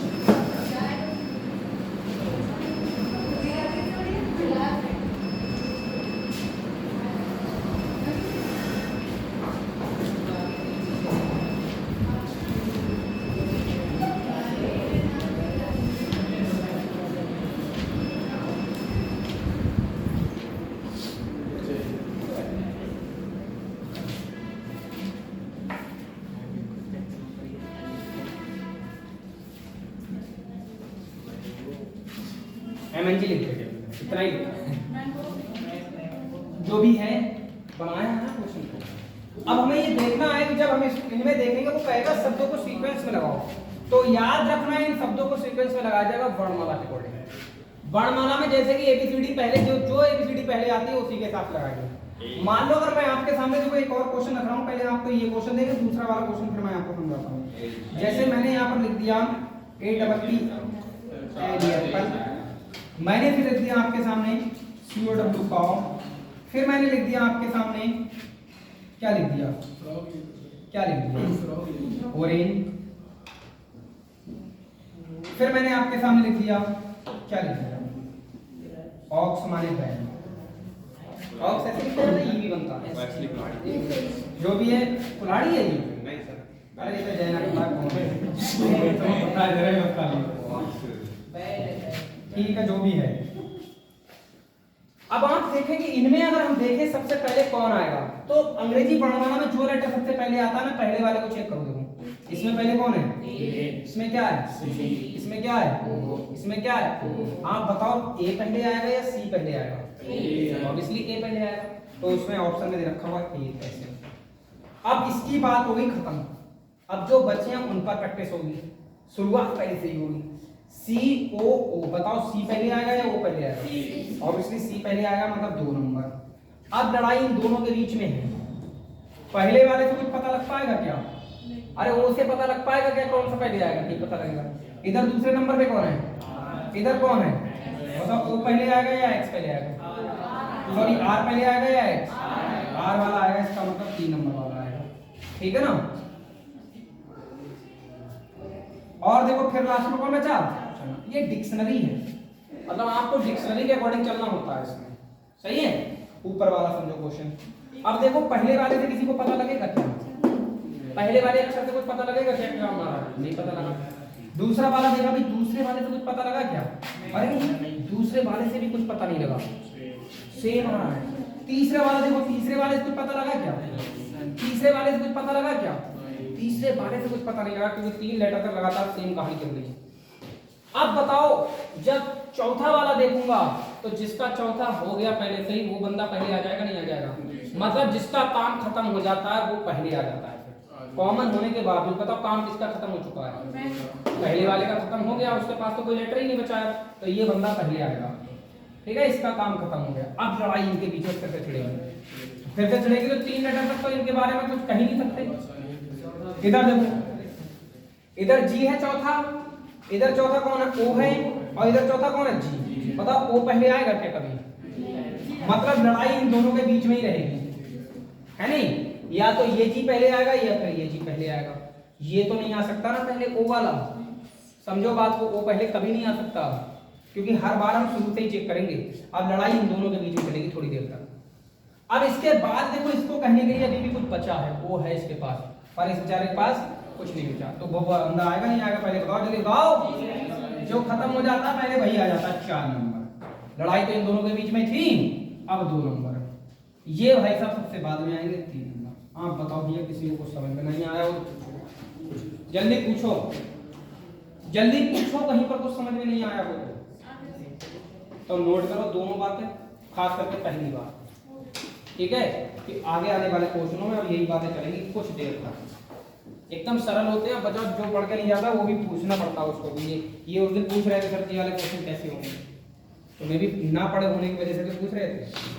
MNG लिख देते हैं। इतना ही जो भी है बनाया है ना क्वेश्चन को। अब हमें ये देखना है कि जब हम इनमें देखेंगे तो पहले शब्दों को सीक्वेंस में लगाओ, तो याद रखना है इन शब्दों को सीक्वेंस में लगाया जाएगा वर्णमाला के अकॉर्डिंग। वर्णमाला में जैसे कि एबीसीडी पहले जो एबीसीडी पहले आती है उसी के साथ लगाएंगे। मान लो अगर मैं आपके सामने देखो एक और क्वेश्चन रख रहा हूं, पहले आपको ये क्वेश्चन देंगे, दूसरा वाला क्वेश्चन फिर मैं आपको समझाता हूं। जैसे मैंने यहाँ पर लिख दिया APP एप्पल, मैंने फिर लिख दिया आपके सामने COW काउ, फिर मैंने लिख दिया आपके सामने क्या लिख दिया ऑरेंज, फिर मैंने आपके सामने लिख दिया क्या लिख दिया ऑक्स माने बैन। ऑक्स ऐसे लिखते हैं ना, ये भी बनता है जो भी है कुल्हाड़ी है ये। अरे ये तो जैना कुल्हाड़ी कौन है तो बता दे रहे हो ठीक है जो भी है। अब आप देखें कि इनमें अगर हम देखें सबसे पहले कौन आएगा, तो अंग्रेजी वर्णमाला में जो लेटर सबसे पहले आता है ना, पहले वाले को चेक करो। देखो इसमें पहले कौन है, इसमें क्या है, इसमें क्या है, इसमें क्या है। आप बताओ ए पहले आएगा या सी पहले आएगा? ऑब्वियसली ए पहले आएगा, तो उसमें ऑप्शन में दे रखा हुआ ए ऐसे। अब इसकी बात हो गई खत्म। अब जो बच्चे हैं उन पर प्रैक्टिस होगी, शुरुआत पहले से ही होगी। COO बताओ सी पहले आएगा या ओ पहले आएगा? ऑब्वियसली सी पहले आएगा, मतलब 2 नंबर। अब लड़ाई इन दोनों के बीच में है, पहले वाले से कुछ पता लग पाएगा क्या? अरे ओ से पता लग पाएगा क्या कौन सा पहले आएगा? नहीं पता लगेगा। इधर दूसरे नंबर पे कौन है, इधर कौन है बताओ, ओ पहले आएगा या एक्स पहले आएगा? सॉरी आर पहले आएगा या एक्स? आर वाला आएगा, इसका मतलब 3 नंबर वाला आएगा। ठीक है ना। और देखो फिर लास्ट में कौन बचा, ये डिक्शनरी है, मतलब आपको डिक्शनरी के अकॉर्डिंग चलना होता है इसमें। सही है, ऊपर वाला समझो क्वेश्चन। अब देखो पहले वाले से किसी को पता लगेगा क्या? पहले वाले अक्षर से कुछ पता लगेगा क्या? क्या हमारा नहीं पता लगा। दूसरा वाला देखा भाई, दूसरे वाले से कुछ पता लगा क्या? अरे दूसरे वाले से भी कुछ पता नहीं लगा, सेम आ रहा है। तीसरे वाला देखो, तीसरे वाले से कुछ पता लगा क्या? तीसरे वाले से कुछ पता लगा क्या? तीसरे वाले से कुछ पता नहीं लगा, क्योंकि 3 लेटर तक लगातार सेम कहानी चल रही है। अब बताओ जब चौथा वाला देखूंगा तो जिसका चौथा हो गया पहले से ही, वो बंदा पहले आ जाएगा नहीं आ जाएगा? मतलब जिसका काम खत्म हो जाता है वो पहले आ जाता है। कॉमन होने के बावजूद बताओ काम किसका खत्म हो चुका है? पहले वाले का खत्म हो गया, उसके पास तो कोई लेटर ही नहीं बचा है, तो ये बंदा पहले आएगा। ठीक है, इसका काम खत्म हो गया। अब लड़ाई इनके बीच में फिर से छिड़ेगी, तो 3 लेटर तक तो इनके बारे में कुछ कह ही नहीं सकते। इधर देखो, इधर जी है चौथा, इधर चौथा कौन है, ओ है, और इधर चौथा कौन है, जी। बताओ ओ पहले आएगा क्या कभी? मतलब लड़ाई इन दोनों के बीच में ही रहेगी, है नहीं? या तो ये जी पहले आएगा या फिर ये जी पहले आएगा। ये तो नहीं आ सकता ना पहले ओ वाला, समझो बात को, ओ पहले कभी नहीं आ सकता, क्योंकि हर बार हम शुरू से ही चेक करेंगे। अब लड़ाई इन दोनों के बीच में चलेगी थोड़ी देर तक। अब इसके बाद देखो, इसको कहने के लिए अभी भी कुछ बचा है, वो है इसके पास, पर इस बेचारे के पास कुछ नहीं बचा। तो वो अंदर आएगा नहीं आएगा, पहले बताओ, जल्दी बताओ। जो खत्म हो जाता है पहले वही आ जाता है, 4 नंबर। लड़ाई तो इन दोनों के बीच में थी, अब 2 नंबर। ये भाई साहब सबसे बाद में आएंगे 3 नंबर। आप बताओ भैया, किसी को कुछ समझ में नहीं आया हो जल्दी पूछो, जल्दी पूछो, कहीं पर कुछ समझ में नहीं आया हो तो नोट करो दोनों बातें, खास करके पहली बात। ठीक है, कि आगे आने वाले क्वेश्चनों में अब यही बातें चलेंगी कुछ देर तक। एकदम सरल होते हैं, बच्चा जो पढ़ के नहीं जाता वो भी पूछना पड़ता है उसको भी। ये उस दिन पूछ रहे थे सर जी वाले क्वेश्चन कैसे होंगे, तो मैं भी ना पढ़े होने की वजह से तो पूछ रहे थे।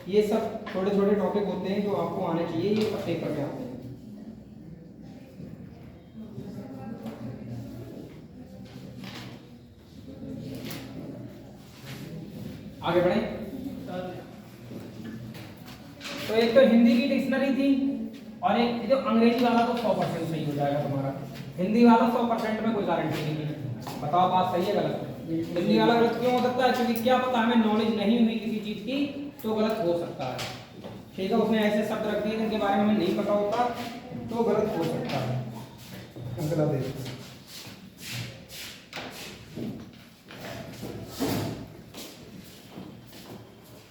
ये सब छोटे छोटे टॉपिक होते हैं जो आपको आने चाहिए, ये सब पेपर पे आते हैं। आगे बढ़े। तो एक तो हिंदी की डिक्शनरी थी, और एक जो अंग्रेजी वाला तो 100% सही हो जाएगा तुम्हारा। हिंदी वाला 100% में कोई गारंटी नहीं है। बताओ बात सही है गलत? हिंदी वाला गलत क्यों हो सकता है? क्योंकि क्या पता हमें नॉलेज नहीं हुई किसी चीज की, तो गलत हो सकता है। ठीक है, उसने ऐसे शब्द रख दिए जिनके बारे में हमें नहीं पता होता, तो गलत हो सकता है। अगला देखो,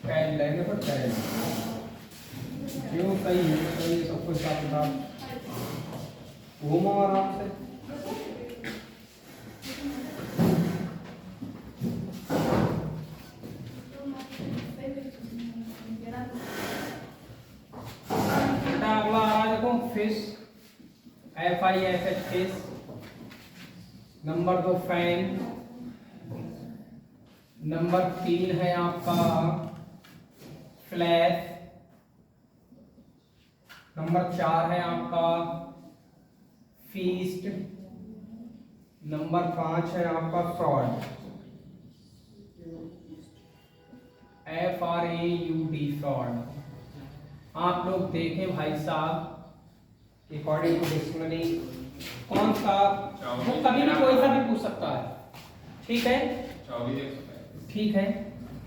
टैग लेंगे पर टैग क्यों सही है, सही है, सब कुछ हिसाब किताब। घूमो आराम से। बेटा अगला आ रहा है, देखो fish, FISH fish. Number 2 fan. Number 3 है आपका फ्लैश। नंबर 4 है आपका फीस्ट। नंबर 5 है आपका फ्रॉड, FRAUD फ्रॉड। आप लोग देखें भाई साहब, अकॉर्डिंग टू डिक्शनरी कौन सा, वो कभी भी कोई सा भी पूछ सकता है, ठीक है, ठीक है,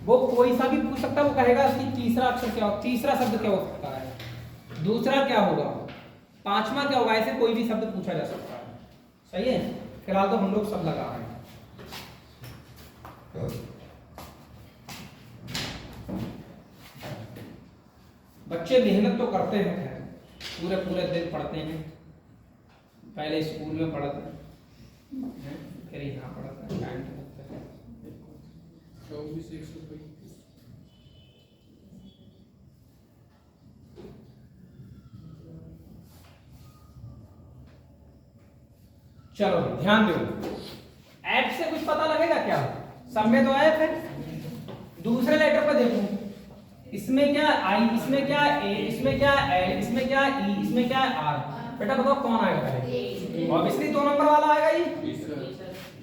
वो कोई सा भी पूछ सकता है। वो कहेगा कि तीसरा अक्षर क्या हो, तीसरा शब्द क्या हो सकता है, दूसरा क्या होगा, पांचवा क्या होगा, ऐसे कोई भी शब्द पूछा जा सकता है। सही है, फिलहाल तो हम लोग सब लगा रहे हैं। बच्चे मेहनत तो करते हैं, पूरे पूरे दिन पढ़ते हैं, पहले स्कूल में पढ़ते हैं, फिर यहाँ पढ़ते हैं, टाइम लगता है। चलो ध्यान दो, एफ से कुछ पता लगेगा क्या, सब में तो एफ है। दूसरे लेटर पर देखो, इसमें क्या आई, इसमें क्या ए, इसमें क्या एल, इसमें क्या ई, इसमें क्या आर। बेटा बताओ कौन आएगा पहले, ऑब्वियसली 2 नंबर वाला आएगा ये।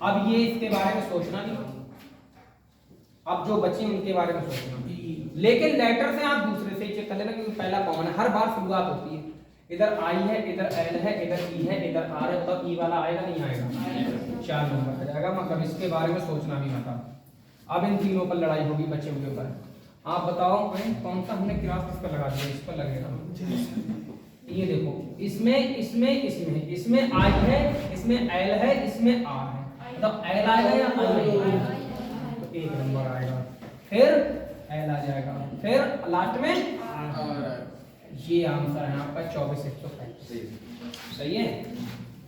अब ये इसके बारे में सोचना नहीं, अब जो बच्चे उनके बारे में सोचना, लेकिन लेटर से आप दूसरे से चेक कर लेना, क्योंकि पहला कॉमन है, हर बार शुरुआत होती है। इधर आई है, इधर एल है, इधर ई है, इधर आर है, तब ई वाला आएगा नहीं आएगा, 4 नंबर आ जाएगा। मतलब इसके बारे में सोचना भी मत। अब इन तीनों पर लड़ाई होगी बच्चे के ऊपर। आप बताओ कौन सा हमने क्लास किस पर लगा दिया, इस पर लगेगा। ये देखो, इसमें इसमें इसमें इसमें आई है, इसमें एल है, इसमें आर है, मतलब एल आएगा या आर आएगा, तो 1 नंबर आएगा। फिर एल आ जाएगा, फिर लास्ट में आर। ये आंसर है आपका 24,135। सही है,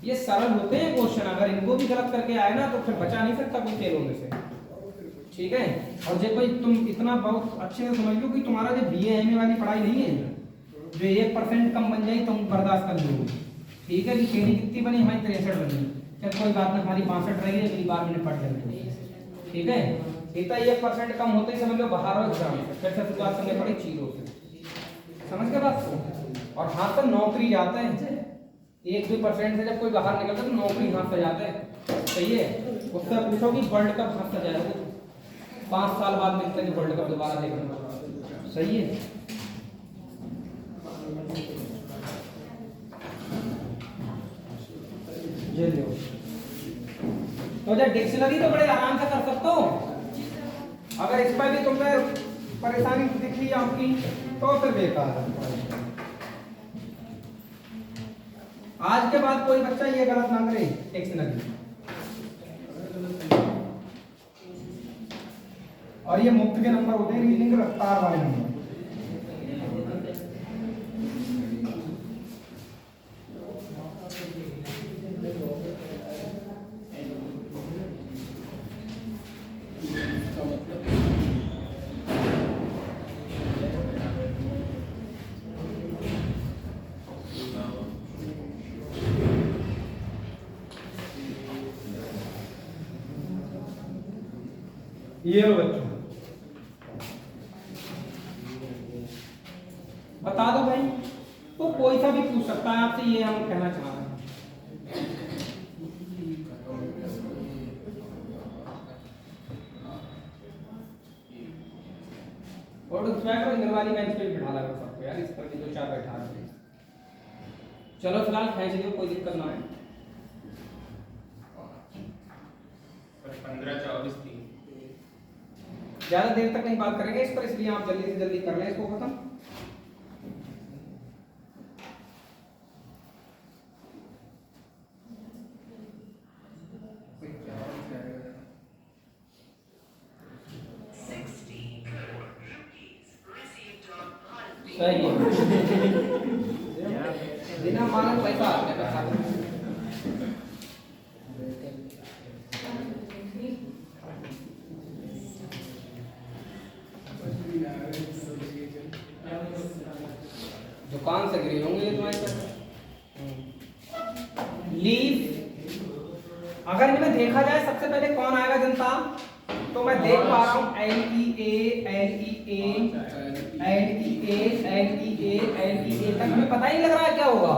ये सरल होते हैं क्वेश्चन, अगर इनको भी गलत करके आए ना तो फिर बचा नहीं सकता कोई फेल होने से, ठीक है। और जो कोई तुम इतना बहुत अच्छे से समझ लो कि तुम्हारा जो BA MA वाली पढ़ाई नहीं है, जो 1% कम बन जाए तुम बर्दाश्त कर लोगे, ठीक है। कि केनी कितनी बनी, हमारी 63 बनी, चल कोई बात नहीं, हमारी 62 रहेगी, अगली बार मैंने पढ़ लेंगे, ठीक है। इतना 1% कम होते ही समझ लो बाहर हो एग्जाम, फिर से शुरुआत करनी पड़ी 0 से, समझ के बात को। और हाथ पर नौकरी जाता है, 1-2% से जब कोई बाहर निकलता है तो नौकरी हाथ से जाता है, सही है। उससे पूछो कि वर्ल्ड कप हाथ से जाएगा, 5 साल बाद मिलता है वर्ल्ड कप दोबारा देखना, सही है। ये लो, तो जब डिक्शनरी तो बड़े आराम से कर सकते हो, अगर इस पर भी तुम्हें परेशानी दिखी आपकी तो फिर बेकार है। आज के बाद कोई बच्चा ये गलत ना करे डिक्शनरी, और ये मुफ्त के नंबर होते हैं, रीडिंग के रफ्तार वाले नंबर। ये लो बच्चों, बता दो भाई, तो कोई सा भी पूछ सकता है आपसे, ये हम कहना चाह रहे हैं। और इधर वाली बेंच पे बिठा लगा सबको यार, इस पर भी 2-4 बैठा रहे। चलो फिलहाल खींच लियो, कोई दिक्कत ना है। 15-24 ज्यादा देर तक नहीं बात करेंगे इस पर, इसलिए आप जल्दी से जल्दी कर लें इसको खत्म। सही है। बिना मांगे पैसा आते हैं खाता में। दुकान से गिरे होंगे ये तुम्हारे पैसे। लीफ, अगर इनमें देखा जाए सबसे पहले कौन आएगा जनता, तो मैं देख पा रहा हूं LEA तक हमें पता ही लग रहा है क्या होगा।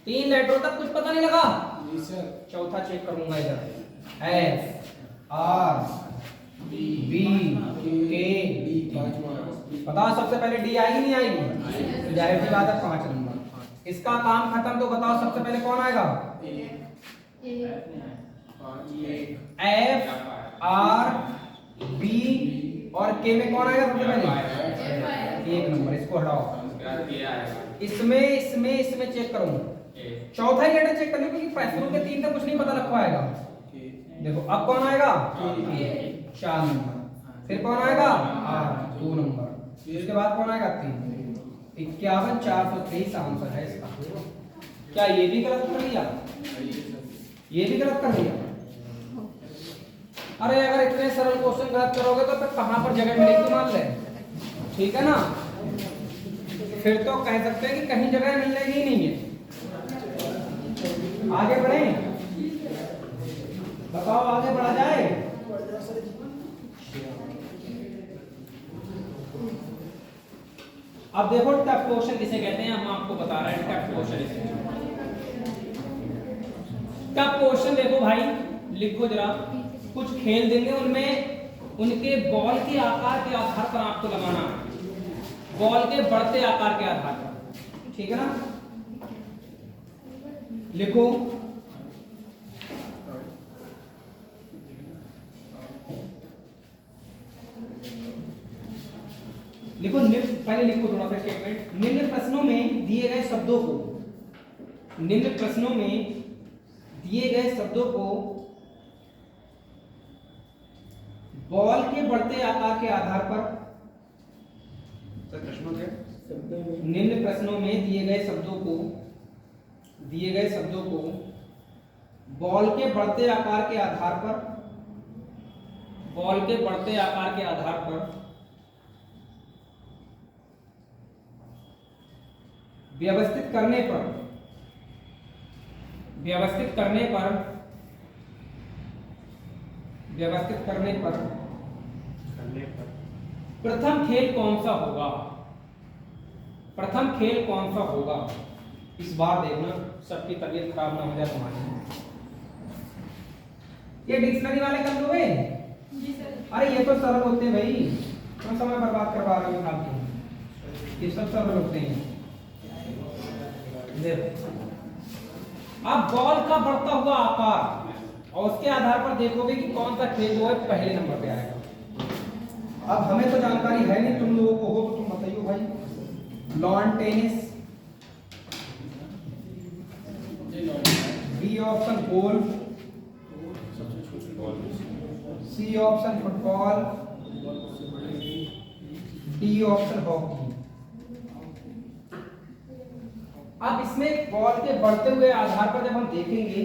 3 लेटरों तक कुछ पता नहीं लगा। चौथा चेक करूंगा इधर S R B K D। बताओ सबसे पहले D आएगी नहीं आएगी? जाहिर सी बात है 5 नंबर। इसका काम खत्म, तो बताओ सबसे पहले कौन आएगा? F R B और K में कौन आएगा सबसे पहले? 1 नंबर। इसको हटाओ। इसमें चेक करूं। चौथा ही लेटर चेक करने क्योंकि प्रश्नों के 3 तक कुछ नहीं पता लग पाएगा। देखो अब कौन आएगा? 4 नंबर। फिर कौन आएगा? R 2 number. इसके बाद कौन आएगा? 3। 51,423 आंसर है इसका। क्या ये भी गलत कर दिया? ये भी गलत कर दिया? अरे अगर इतने सरल क्वेश्चन गलत करोगे तो फिर कहां पर जगह मिलेगी मान ले, ठीक है ना? फिर तो कह सकते हैं कि कहीं जगह मिलने ही नहीं है। आगे बढ़े, बताओ आगे बढ़ा जाए। अब देखो टफ क्वेश्चन किसे कहते हैं, हम आपको बता रहे हैं टफ क्वेश्चन इसे। टफ क्वेश्चन देखो भाई, लिखो जरा। कुछ खेल देंगे, उनमें उनके बॉल के आकार के आधार पर आपको लगाना है, बॉल के बढ़ते आकार के आधार पर, ठीक है ना? लिखो पहले लिखो थोड़ा सा स्टेटमेंट। निम्न प्रश्नों में दिए गए शब्दों को बॉल के बढ़ते आकार के आधार पर, निम्न प्रश्नों में दिए गए शब्दों को बॉल के बढ़ते आकार के आधार पर व्यवस्थित करने पर प्रथम खेल कौन सा होगा? इस बार देखना सबकी तबीयत खराब ना हो जाए तुम्हारी। ये डिक्शनरी वाले कर दोगे? जी सर। अरे ये तो सरल होते हैं भाई, तुम समय बर्बाद करवा रहे हो फालतू। ये सब सरल होते हैं। अब बॉल का बढ़ता हुआ आकार और उसके आधार पर देखोगे कि कौन सा खेल जो है पहले नंबर पे आएगा। अब हमें तो जानकारी है नहीं, तुम लोगों को हो तो तुम बताइए भाई। Lawn tennis, B option golf, C option football, D option hockey. अब इसमें बॉल के बढ़ते हुए आधार पर जब हम देखेंगे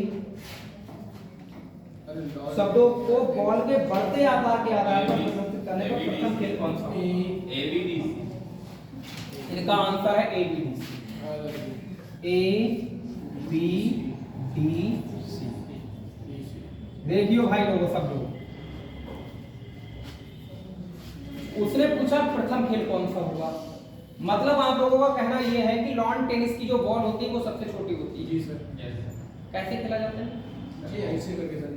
शब्दों को, बॉल के बढ़ते आकार के आधार पर प्रदर्शित करने पर प्रथम खेल कौन सा? ABDC। इनका आंसर है ABDC। ABDC। देखियो भाई लोगों, सब लोग, उसने पूछा प्रथम खेल कौन सा होगा, मतलब आप लोगों का कहना यह है कि लॉन टेनिस की जो बॉल होती है वो सबसे छोटी होती है। जी सर। कैसे खेला जाता है? जी ऐसे करके सर।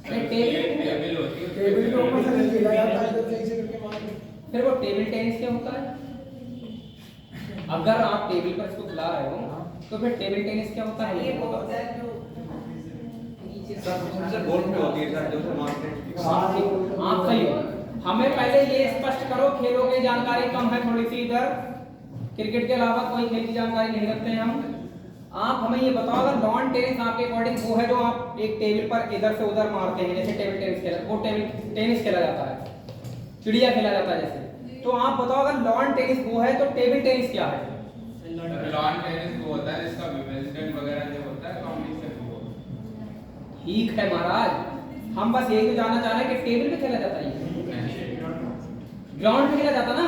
टेबल होती है, टेबल के ऊपर से खेला जाता है, ऐसे करके मार। फिर वो टेबल टेनिस क्या होता है? अगर आप टेबल पर इसको खिला रहे हो तो फिर टेबल टेनिस क्या होता है? ये होता है जो नीचे सर बॉल पे होती है सर, जो मारते हैं। आप सही हो। हमें पहले ये स्पष्ट करो, खेलों की जानकारी कम है थोड़ी सी इधर, क्रिकेट के अलावा कोई खेल की जानकारी नहीं रखते हैं हम। आप हमें ये बताओ, अगर लॉन टेनिस आपके अकॉर्डिंग वो है जो आप एक टेबल पर इधर से उधर मारते हैं, जैसे टेबल टेनिस खेला, वो टेबल टेनिस खेला जाता है, चिड़िया खेला जाता है जैसे, तो आप बताओ अगर लॉन टेनिस वो है तो टेबल टेनिस क्या है? लॉन टेनिस वो होता है जिसका विमेंसडेंट वगैरह जो होता है कॉम्पिटिशन वो। ठीक है महाराज, हम बस यही तो जानना चाह रहे हैं कि टेबल पे खेला जाता है ये? ग्राउंड पे खेला जाता ना?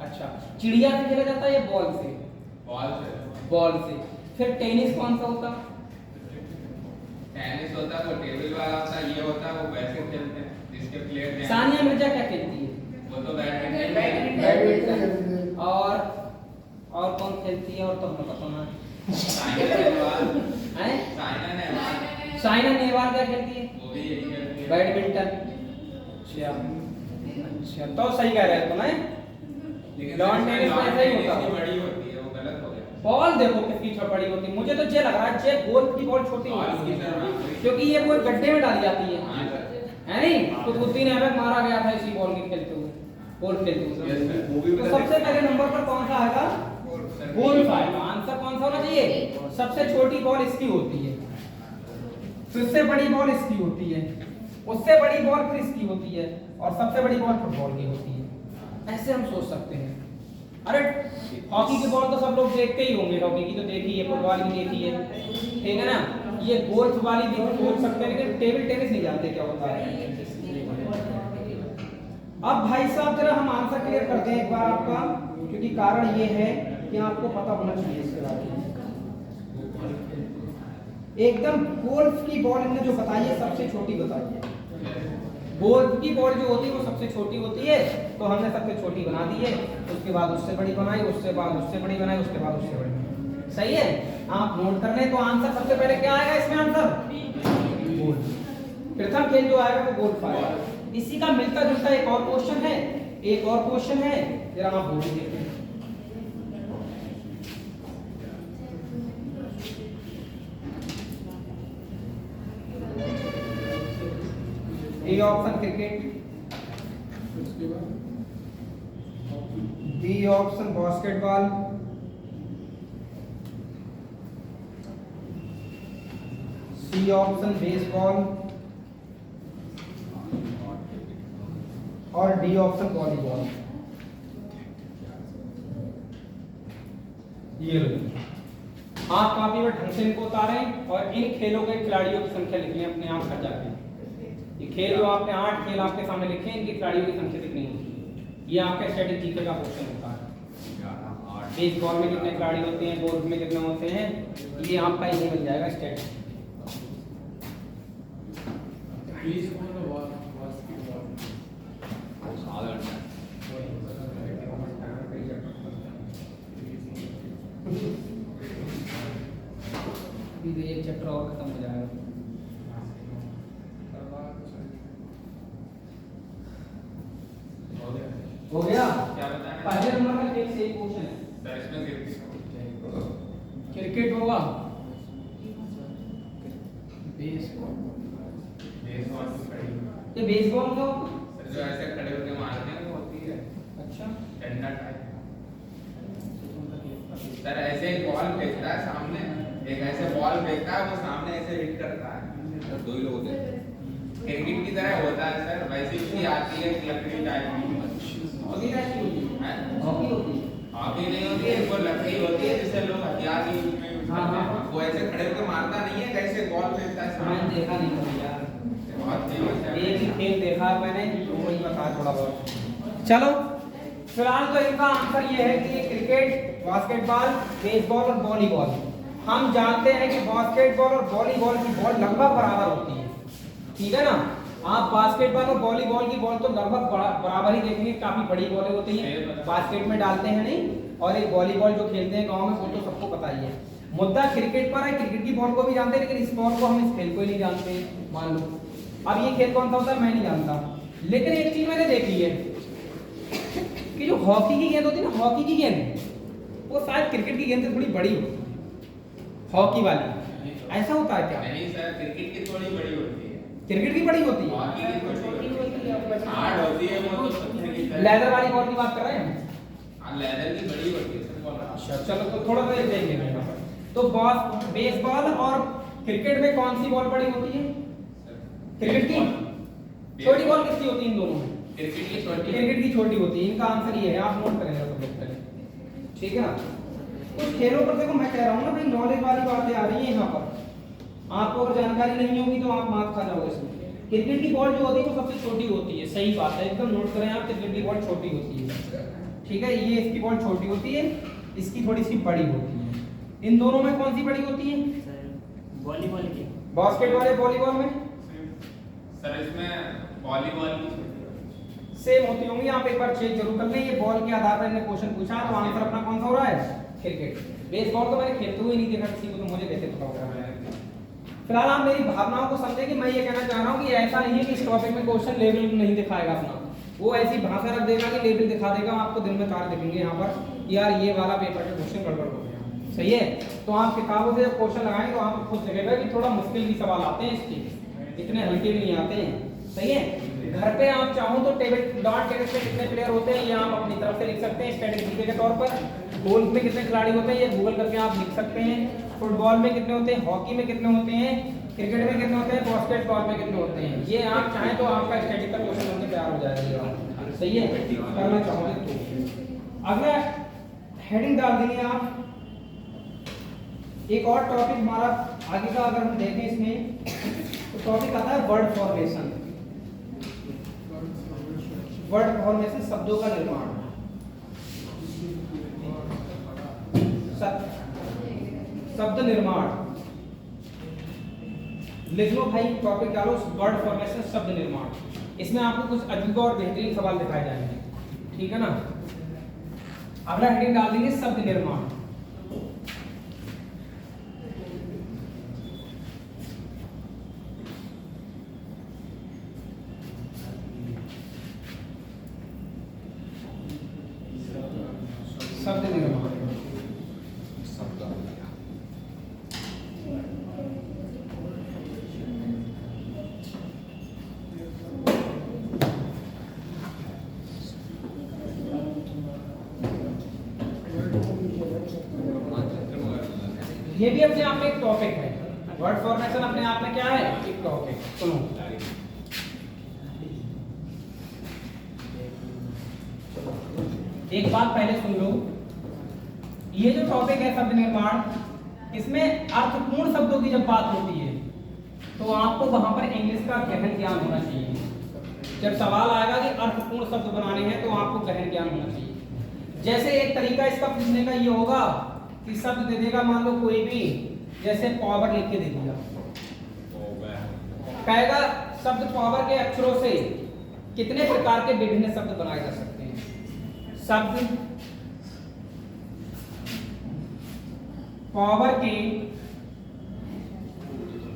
अच्छा, चिड़िया से खेला जाता है या बॉल से? बॉल से। बॉल से। फिर टेनिस कौन सा होता? टेनिस होता है वो टेबल वाला होता है, ये होता है वो वैसे खेलते हैं जिसके प्लेयर सानिया मिर्जा क्या खेलती है? वो तो बैडमिंटन। बैडमिंटन। और कौन खेलती है? और तो हमें पता ना साइना नेहवाल। है। साइना नेहवाल। साइना नेहवाल क्या खेलती है? वो भी यही खेलती है। बैडमिंटन। अच्छा तो सही कह रहे हैं तुम, हैं? लेकिन लॉन टेनिस में ऐसा ही होता है। बड़ी होती है, वो गलत हो गया। बॉल देखो कितनी बड़ी होती है, मुझे तो ये लग रहा है ये गोल्फ की बॉल छोटी होती है क्योंकि ये बॉल गड्ढे में डाली जाती है, है नहीं? तो कुत्ती ने हमें मारा गया था इसी बॉल के खेलते हुए, गोल्फ खेलते हुए। तो सबसे पहले नंबर पर कौन सा आएगा? गोल्फ आएगा। आंसर कौन सा होना चाहिए? सबसे छोटी बॉल इसकी होती है, उससे बड़ी बॉल इसकी होती है, उससे बड़ी बॉल फिर इसकी होती है और सबसे बड़ी बॉल फुटबॉल की होती है। ऐसे हम सोच सकते हैं। अरे हॉकी की बॉल तो सब लोग देखते ही होंगे, हॉकी की तो देखी है, फुटबॉल की देखी है, ठीक है ना? ये गोल्फ वाली भी सोच सकते हैं लेकिन टेबल टेनिस नहीं जानते क्या होता है। अब भाई साहब जरा हम आंसर क्लियर करते हैं एक बार आपका, क्योंकि कारण ये है कि आपको पता होना चाहिए इसके बारे में। एकदम गोल्फ की बॉल इन्होंने जो बताई है सबसे छोटी बताई है। गोल्फ की बॉल जो होती है वो सबसे छोटी होती है, तो हमने सबसे छोटी बना दी है, उसके बाद उससे बड़ी बनाई, उससे बाद उससे बड़ी बनाई, उसके बाद उससे बड़ी बनाई। सही है, आप नोट कर लें। तो आंसर सबसे पहले क्या आएगा इसमें? Answer golf. प्रथम खेल जो आएगा वो गोल्फ आएगा। इसी का मिलता जुलता एक और क्वेश्चन है, एक और क्वेश्चन है, जरा आप वो भी देखिए। A option cricket, B option basketball, C option baseball और डी ऑप्शन वॉलीबॉल। ये आप कॉपी में ढंग से इनको उतारें और इन खेलों के खिलाड़ियों की संख्या लिख लें अपने आप कर जाते हैं। ये खेल जो आपने 8 खेल आपके सामने लिखे हैं, इनके खिलाड़ियों की संख्या कितनी है? ये आपके स्टैटिक जीके का क्वेश्चन होता है। बेसबॉल में कितने खिलाड़ी होते हैं, गोल्फ में कितने होते हैं, ये आपका यही बन जाएगा स्टैटिक। एक चैप्टर और खत्म हो जाएगा। हो गया? क्या बताएं? पहले नंबर का एक सही क्वेश्चन है। सर इसमें क्रिकेट होगा, बेसबॉल तो खड़ी। ये बेसबॉल का सर जो ऐसे खड़े होके मारते हैं वो होती है अच्छा डंडा टाइप। सर ऐसे एक बॉल फेंकता है सामने, एक ऐसे बॉल फेंकता है वो सामने ऐसे हिट करता है, तो दो ही लोग होते हैं। क्रिकेट की तरह होता है सर, वैसे उसकी आती है लकड़ी टाइप की। हॉकी कैसी होती है? हैं? हॉकी होती है। हॉकी नहीं होती है, वो लकड़ी होती है जिससे लोग हथियार के रूप में यूज हाँ, करते हैं। हाँ। वो ऐसे खड़े होकर मारता नहीं है, कैसे बॉल फेंकता है मैंने सामने। देखा नहीं कभी यार, बहुत फेमस है। एक ही खेल देखा है मैंने, तो वही बता थोड़ा बहुत। चलो फिलहाल तो इनका आंसर ये है कि क्रिकेट, बास्केटबॉल, बेसबॉल और वॉलीबॉल। हम जानते हैं कि बास्केटबॉल और वॉलीबॉल की बॉल लगभग बराबर होती है, ठीक है ना? आप बास्केटबॉल और वॉलीबॉल की बॉल तो लगभग बराबर ही देखेंगे, काफी बड़ी बॉलें होती हैं, बास्केट में डालते हैं नहीं, और एक वॉलीबॉल जो खेलते हैं गांव में वो तो सबको पता ही है। मुद्दा क्रिकेट पर है, क्रिकेट की बॉल को भी जानते हैं लेकिन इस बॉल को हम इस खेल को ही नहीं जानते। मान लो अब ये खेल कौन सा होता है मैं नहीं जानता, लेकिन एक चीज मैंने देखी है कि जो हॉकी की गेंद होती है ना, हॉकी की गेंद वो शायद क्रिकेट की गेंद से थोड़ी बड़ी होती है, हॉकी वाली। ऐसा होता है क्या? नहीं सर, क्रिकेट की थोड़ी बड़ी होती है, क्रिकेट की बड़ी होती है, हॉकी की छोटी होती है। हार्ड होती है वो तो पत्थर की तरह। लेदर वाली बॉल की बात कर रहे हैं? हाँ लेदर की बड़ी होती है सर, बोल रहा हूँ। अच्छा चलो तो थोड़ा सा ये देख लेंगे यहाँ पर। तो बेसबॉल और क्रिकेट में कौन सी बॉल बड़ी होती है? क्रिकेट की छोटी बॉल कितनी होती है इन दोनों में? क्रिकेट की छोटी क्रिकेट की छोटी होती है। इनका आंसर ये है, आप नोट करेंगे सब लोग पहले, ठीक है ना। कुछ खेलों पर देखो मैं कह रहा हूँ ना भाई, नॉलेज वाली बातें आ रही है यहाँ पर। आपको अगर जानकारी नहीं होगी तो आप मात खा जाओगे इसमें। क्रिकेट की बॉल जो होती है वो सबसे छोटी होती है, सही बात है, एकदम नोट करें आप, क्रिकेट की बॉल छोटी होती है, ठीक है। ये इसकी बॉल छोटी होती है, इसकी थोड़ी सी बड़ी होती है। इन दोनों में कौन सी बड़ी होती है? वॉलीबॉल की। बास्केटबॉल या वॉलीबॉल में सर इसमें वॉलीबॉल की सेम होती होंगी। आप एक बार चेक जरूर कर लें। ये बॉल के आधार पर मैंने क्वेश्चन पूछा, तो आंसर अपना कौन सा हो रहा है? क्रिकेट। बेसबॉल तो मैंने खेलते हुए नहीं देखा किसी को, तो मुझे कैसे पता होगा। फिलहाल आप मेरी भावनाओं को समझे कि मैं ये कहना चाह रहा हूँ कि ऐसा नहीं है कि इस टॉपिक में क्वेश्चन लेवल नहीं दिखाएगा अपना, वो ऐसी भाषा रख देगा कि लेवल दिखा देगा। आपको दिन में तारे दिखेंगे यहाँ पर, यार ये वाला पेपर का क्वेश्चन गड़बड़ हो गया, सही है। तो आप किताबों से जब क्वेश्चन लगाएंगे तो आपको खुद लगेगा कि थोड़ा मुश्किल भी सवाल आते हैं इसके, इतने हल्के भी नहीं आते हैं, सही है। घर पे आप चाहो तो टेबल डॉट टेनिस में कितने प्लेयर होते हैं ये आप अपनी तरफ से लिख सकते हैं स्ट्रेटजी के तौर पर। गोल्फ में कितने खिलाड़ी होते हैं ये गूगल करके आप लिख सकते हैं। फुटबॉल में कितने होते हैं, हॉकी में कितने होते हैं, क्रिकेट में कितने होते हैं, बास्केटबॉल में कितने होते हैं, ये आप चाहें तो आपका स्टैटिक का क्वेश्चन बनके तैयार हो जाएगा, सही है। करना चाहोगे तो अगला हेडिंग डाल देंगे आप। एक और टॉपिक हमारा आगे का अगर हम देखें इसमें तो टॉपिक आता है वर्ड फॉर्मेशन। वर्ड फॉर्मेशन, शब्दों का निर्माण। शब्द निर्माण लिख लो भाई, टॉपिक डालो वर्ड फॉर्मेशन, शब्द निर्माण। इसमें आपको कुछ अजूबा और बेहतरीन सवाल दिखाए जाएंगे, ठीक है ना। अगला हेडिंग डाल देंगे शब्द निर्माण। शब्द निर्माण, ये भी अपने आप में एक टॉपिक है। वर्ड फॉर्मेशन अपने आप में क्या है? एक टॉपिक। सुनो, एक बात पहले सुन लो, ये जो टॉपिक है शब्द निर्माण, इसमें अर्थपूर्ण शब्दों की जब बात होती है तो आपको वहां पर इंग्लिश का गहन ज्ञान होना चाहिए। जब सवाल आएगा कि अर्थपूर्ण शब्द बनाने हैं तो आपको गहन ज्ञान होना चाहिए। जैसे एक तरीका इसका पूछने का ये होगा कि शब्द दे देगा, मान लो कोई भी, जैसे पावर लिख के दे दिया, कहेगा शब्द पावर के अक्षरों से कितने प्रकार के विभिन्न शब्द बनाए जा सकते हैं। शब्द पावर के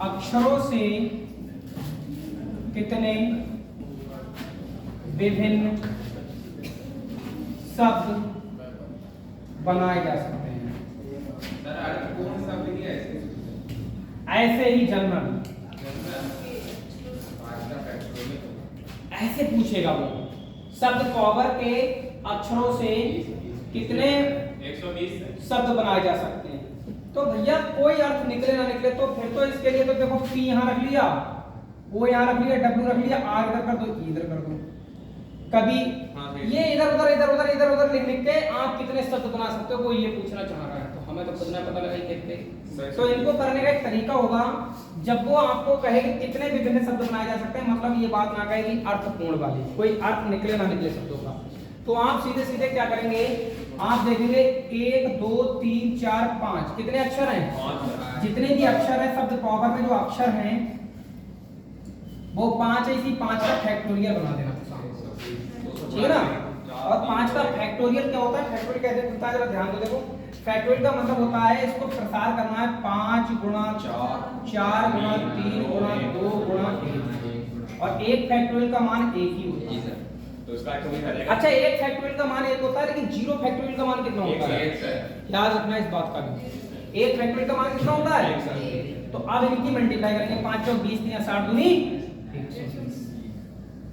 अक्षरों से कितने विभिन्न शब्द बनाए जा सकते हैं। सर अर्थपूर्ण शब्द ही ऐसे ही जनरल ऐसे पूछेगा वो, शब्द पावर के अक्षरों से कितने 120 शब्द बनाए जा सकते हैं। तो भैया कोई अर्थ निकले ना निकले तो फिर तो इसके लिए तो देखो पी यहाँ रख लिया, वो यहाँ रख लिया, डब्ल्यू रख लिया, आर इधर कर दो, इधर कर दो। कभी ये इधर उधर इधर उधर इधर उधर लिख लिख के आप कितने शब्द बना सकते हो, वो ये पूछना चाह रहा है। तो हमें तो खुद ना पता लगा कितने। तो इनको करने का एक तरीका होगा, जब वो आपको कहे कि कितने विभिन्न शब्द बनाए जा सकते हैं, मतलब ये बात ना कहे कि अर्थपूर्ण वाली, कोई अर्थ निकले ना निकले शब्दों का, तो आप सीधे सीधे क्या करेंगे, आप देखेंगे 1 2 3 4 5 कितने अक्षर हैं, जितने भी अक्षर हैं शब्द पावर में जो अक्षर हैं वो 5 है, इसी 5 का फैक्टोरियल बना देना, ठीक है ना। और 5 का फैक्टोरियल क्या होता है, फैक्टोरियल कैसे होता है जरा ध्यान दो। देखो फैक्टोरियल का मतलब होता है इसको प्रसार करना है 5 गुणा 4 गुणा 3 गुणा 2 गुणा 1, और एक फैक्टोरियल का मान एक ही होता है। तो इसका अर्थ वही रहेगा। अच्छा एक फैक्टोरियल का मान एक होता है, लेकिन जीरो फैक्टोरियल का मान कितना होता है, याद रखना इस बात का भी। एक फैक्टोरियल का मान कितना होता है, तो अब इनकी मल्टीप्लाई करेंगे, 5 चौक 20 या 60 दूनी 120।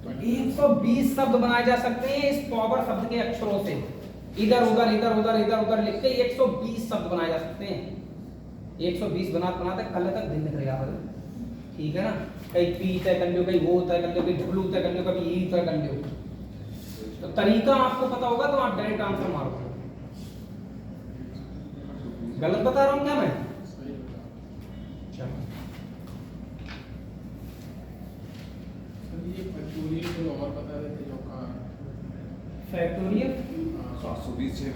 तो 120 शब्द बनाए जा सकते हैं इस पावर शब्द के अक्षरों से, इधर उधर इधर उधर इधर उधर लिख के 120 शब्द बनाए जा सकते हैं। 120 बनाते कल तक दिन निकल गया, ठीक है ना। कहीं पी तय कर लो, कहीं वो तय कर लो, कहीं डब्ल्यू तय कर लो, कभी ई तय कर लो, तो तरीका आपको पता होगा तो आप डायरेक्ट आंसर मारोगे। गलत बता रहा हूं क्या मैं? चलो ये फैक्टोरियल और बता देते जो का फैक्टोरियल 720 है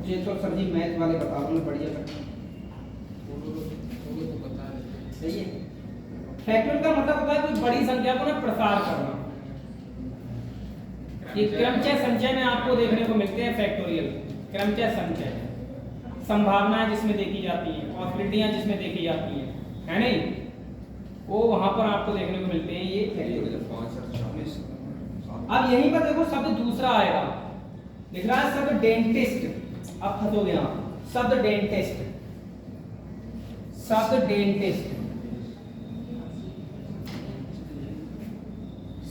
ये तो सर जी मैथ वाले बता रहा हूं, बढ़िया करते तो बता देते। सही है। फैक्टोरियल का मतलब होता है कोई बड़ी संख्या को ना प्रसार करना। ये क्रमचय संचय में आपको देखने को मिलते हैं फैक्टोरियल। क्रमचय संचय संभावनाएं जिसमें देखी जाती हैं, पॉसिबिलिटियां जिसमें देखी जाती हैं, है नहीं, वो वहां पर आपको देखने को मिलते हैं ये फैक्टोरियल। अब यहीं पर देखो शब्द दूसरा आएगा, लिख रहा है शब्द डेंटिस्ट। अब फंसोगे आप, शब्द डेंटिस्ट, शब्द डेंटिस्ट,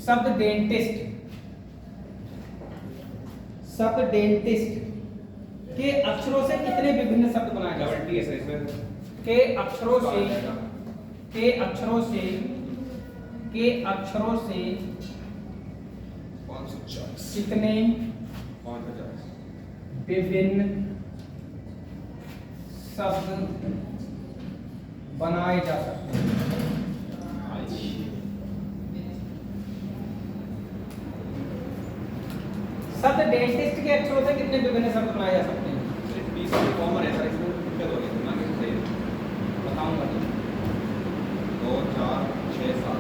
शब्द डेंटिस्ट, शब्द डेंटिस्ट के अक्षरों से कितने विभिन्न शब्द बनाए जा सकते हैं? के अक्षरों से, के अक्षरों से, के अक्षरों से 540 कितने 550 विभिन्न शब्द बनाए जा सकते हैं? शब्द डेंटिस्ट के अक्षरों से कितने विभिन्न शब्द बनाए जा सकते हैं? 20 से कॉमन है सर, इसमें दिक्कत हो रही है ना कि बताऊंगा। 2 4 6 7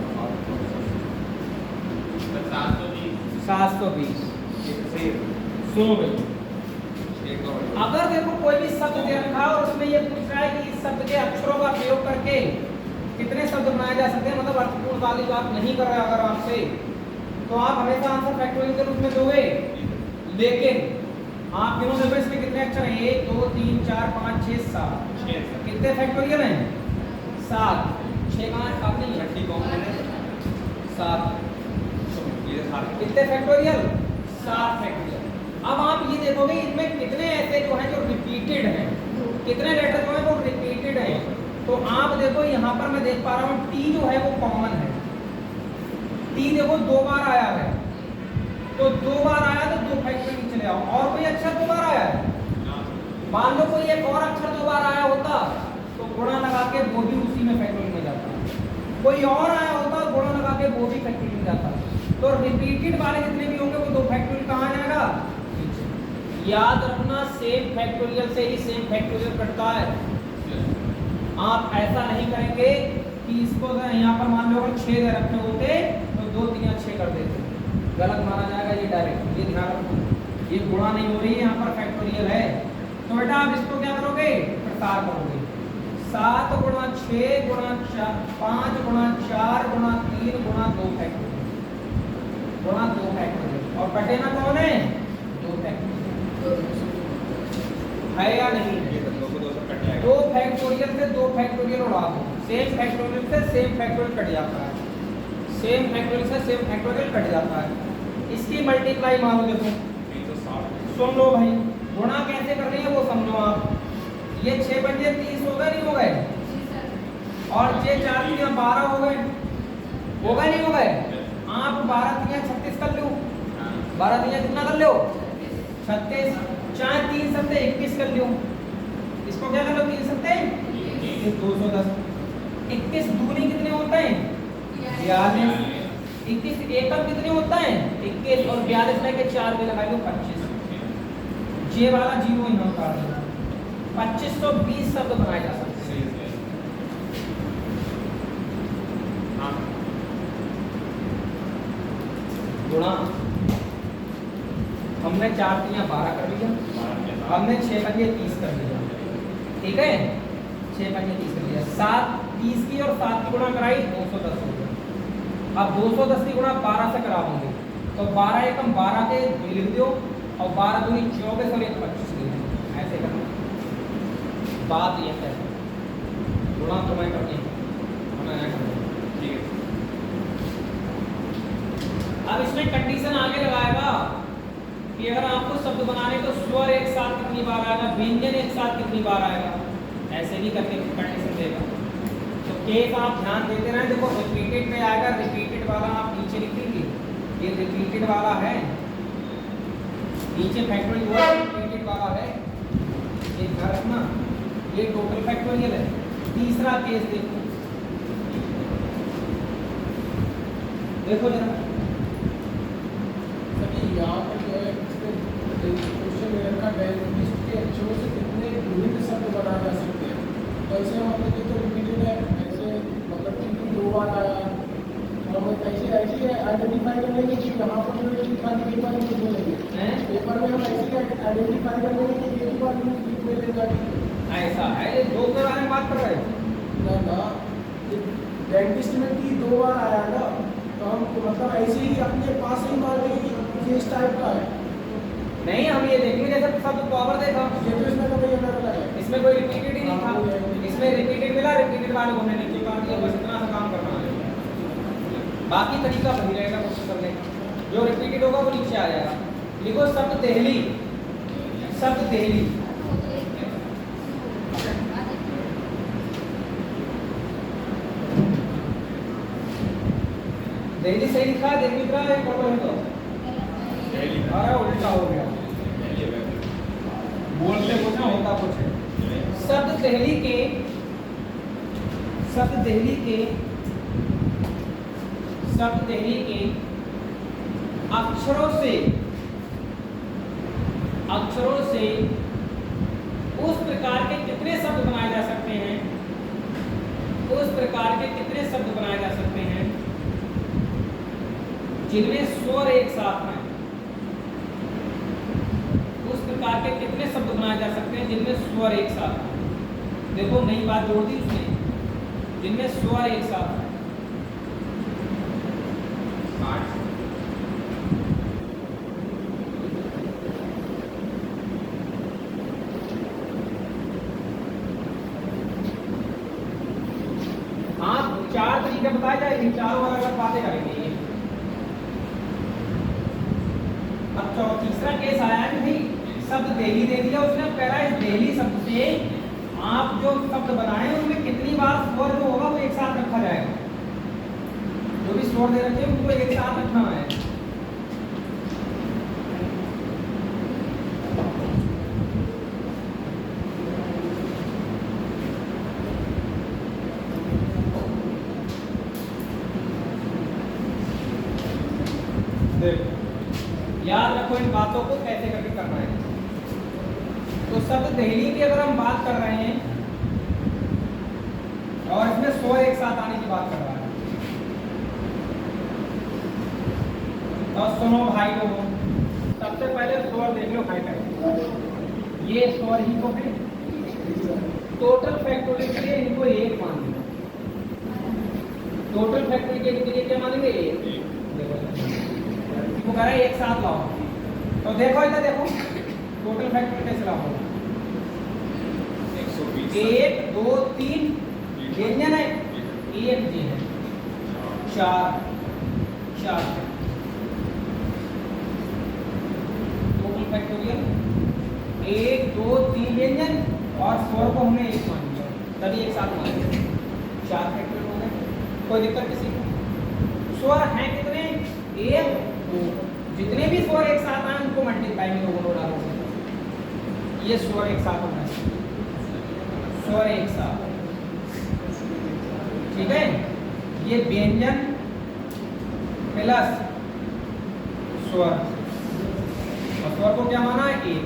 720 सही सुनो भाई, एक और अगर देखो कोई भी शब्द दे रखा है और उसमें ये पूछ रहा है कि इस शब्द के अक्षरों का प्रयोग करके कितने शब्द बनाए जा सकते हैं, मतलब अर्थपूर्ण वाली बात नहीं कर रहा अगर आपसे, तो आप हमेशा आंसर फैक्टोरियल के रूप में दोगे। लेकिन आप गिनो देखो इसमें कितने अक्षर हैं, 1 2 3 4 5 6 7, कितने फैक्टोरियल हैं? 7। 6 कहाँ है? 7 नहीं है, छठी कॉमन है 7। ये सारे कितने फैक्टोरियल? 7 फैक्टोरियल। अब आप ये देखोगे इनमें कितने ऐसे जो हैं जो रिपीटेड हैं, कितने लेटर जो हैं वो रिपीटेड हैं। तो आप देखो यहाँ पर मैं देख पा रहा हूँ टी जो है वो कॉमन है। टी देखो 2 बार आया है, तो 2 बार आया तो 2 फैक्टोरियल चले आओ। और कोई अक्षर 2 बार आया है, मान लो कोई एक और अक्षर 2 बार आया होता तो गुणा लगा के वो भी उसी में फैक्टोरियल में जाता। कोई और आया होता गुणा लगा के वो भी फैक्टोरियल में जाता। तो रिपीटेड वाले जितने भी होंगे वो 2 फैक्टोरियल कहाँ जाएगा? याद रखना सेम फैक्टोरियल से ही सेम फैक्टोरियल कटता है। आप ऐसा नहीं करेंगे कि इसको यहाँ पर मान लो अगर 6 दे रखे होते तो 2 3 6 कर देते, गलत माना जाएगा ये डायरेक्ट। ये ध्यान रखो, ये गुणा नहीं हो रही है, यहाँ पर फैक्टोरियल है। तो बेटा आप इसको क्या करोगे? प्रसार करोगे। 7 गुणा 6 गुणा 4 5 गुणा 4 गुणा 3 गुणा 2 फैक्टोरियल, गुणा 2 फैक्टोरियल। और बटे ना कौन है? 2 फैक्टोरियल है या नहीं? ये दो को 2 से कट जाएगा। 2 फैक्टोरियल से 2 फैक्टोरियल उड़ा दो, सेम फैक्टोरियल से सेम फैक्टोरियल कट जाता है, सेम फैक्टोरियल से सेम फैक्टोरियल कट जाता है। इसकी मल्टीप्लाई मारो, देखो 360 सुन लो भाई, गुणा कैसे कर रही है वो समझो आप। ये 6 पंजे 30 हो गए, नहीं हो गए? और ये 4 3 12 हो गए, हो गए नहीं हो गए? आप 12 3 36 कर लो, 12 3 कितना कर लो? 36। 4 3 सत्ते 21 कर लो, इसको क्या कर लो? 3 सत्ते 210। 21 दूनी कितने होते हैं? 42। 21 एकम कितने होता है? 21। और 42 में के 4 में लगा लो 25। जे वाला जीरो यहाँ काट दो। 2520 शब्द बनाए जा सकते हैं। गुणा हमने 4 3 12 कर लिया, हमने 6 पंजे 30 कर लिया, ठीक है? 6 पंजे 30 कर लिया। 7 30 की और 7 की गुणा कराई 210 हो गया। अब 210 की गुणा 12 से कराओगे तो 12 एकम 12 के 2 लिख दो और 12 दूनी 24 और 1 25 लिख दो। ऐसे करना, बात ये है। गुणा तो मैं करनी है, हमें ठीक है। अब इसमें कंडीशन आगे लगाएगा कि अगर आपको शब्द बनाने तो स्वर एक साथ कितनी बार आएगा, व्यंजन एक साथ कितनी बार आएगा, ऐसे भी करके कंडीशन देगा। तो केस आप ध्यान देते रहें। देखो रिपीटेड में आएगा, रिपीटेड वाला आप नीचे लिखेंगे, ये रिपीटेड वाला है, नीचे फैक्टोरियल हुआ रिपीटेड वाला है, ये ध्यान रखना, ये टोटल फैक्टोरियल है। तीसरा केस देखो, देखो जरा सभी यहाँ पर जो है क्वेश्चन एरर का डेरिवेटिव के अक्षरों से कितने विभिन्न शब्द बनाए जा सकते हैं। तो ऐसे मतलब ये तो रिपीटेड है, ऐसे मतलब कि 2 बार आया, हम ऐसे ऐसे आइडेंटिफाई कर लेंगे कि यहाँ पर जो है खाली पेपर में लिख लेंगे, पेपर में हम ऐसे आइडेंटिफाई कर लेंगे कि एक बार लिख में ले जाके ऐसा है। ये 2 के बारे में बात कर रहे हैं ना डेंटिस्ट में कि 2 बार आया ना, तो हम मतलब ऐसे ही अपने पास ही मान लेंगे कि ये इस टाइप का है। नहीं, हम ये देखेंगे जैसे शब्द पावर देखा, ये तो इसमें तो नहीं अलग है, इसमें कोई रिपीटेड ही नहीं था, इसमें रिपीटेड मिला, रिपीटेड वाले को हमने नीचे काट दिया, बस इतना सा काम करना है। बाकी तरीका वही रहेगा क्वेश्चन करने का, जो रिपीटेड होगा वो नीचे आ जाएगा। लिखो शब्द देहली, शब्द देहली, देहली सही लिखा है, देख रहा है फोटो है तो अरे उल्टा हो गया, बोलते कुछ ना होता कुछ है। शब्द देहली के, शब्द देहली के, शब्द देहली के अक्षरों से, अक्षरों से उस प्रकार के कितने शब्द बनाए जा सकते हैं, उस प्रकार के कितने शब्द बनाए जा सकते हैं जिनमें स्वर एक साथ हैं। उस प्रकार के कितने शब्द बनाए जा सकते हैं जिनमें स्वर एक साथ हैं। देखो नई बात जोड़ दी उसने, जिनमें स्वर एक साथ हैं। हाँ, 4 तरीके बताए जाएंगे, चारों अलग बातें करेंगे। अब तीसरा केस आया है कि भाई शब्द देहली दे दिया उसने, पहला इस देहली शब्द से आप जो शब्द बनाए उनमें कितनी बार स्वर जो होगा वो एक साथ रखा जाएगा, जो भी स्वर दे रखे हैं उनको एक साथ रखना है। देखो याद रखो इन बातों को कैसे करके करना है। तो शब्द देहली की अगर हम बात कर रहे हैं और इसमें स्वर एक साथ आने की बात कर रहा है, तो सुनो भाई लोगों, सबसे पहले स्वर देख लो भाई भाई, ये स्वर ही तो है। टोटल फैक्टोरियल के लिए इनको 1 मान लो, टोटल फैक्टोरियल के लिए क्या मानेंगे 1, वो कह रहा है एक साथ लाओ। तो देखो इधर देखो टोटल फैक्टर कैसे लाओ, 1 2 3 व्यंजन है, 1 जी है, 4 टोटल फैक्टोरियल 1 2 3 व्यंजन और 4 को हमने 1 मान लिया, तभी एक साथ मान लिया, 4 फैक्टोरियल हो गए। कोई दिक्कत किसी को? स्वर हैं कितने? 1 2, जितने भी स्वर एक साथ आए उनको मल्टीप्लाई में दोनों डालो, ये स्वर एक साथ होना है, स्वर एक साथ, ठीक है। ये व्यंजन प्लस स्वर, और स्वर को क्या माना है 1,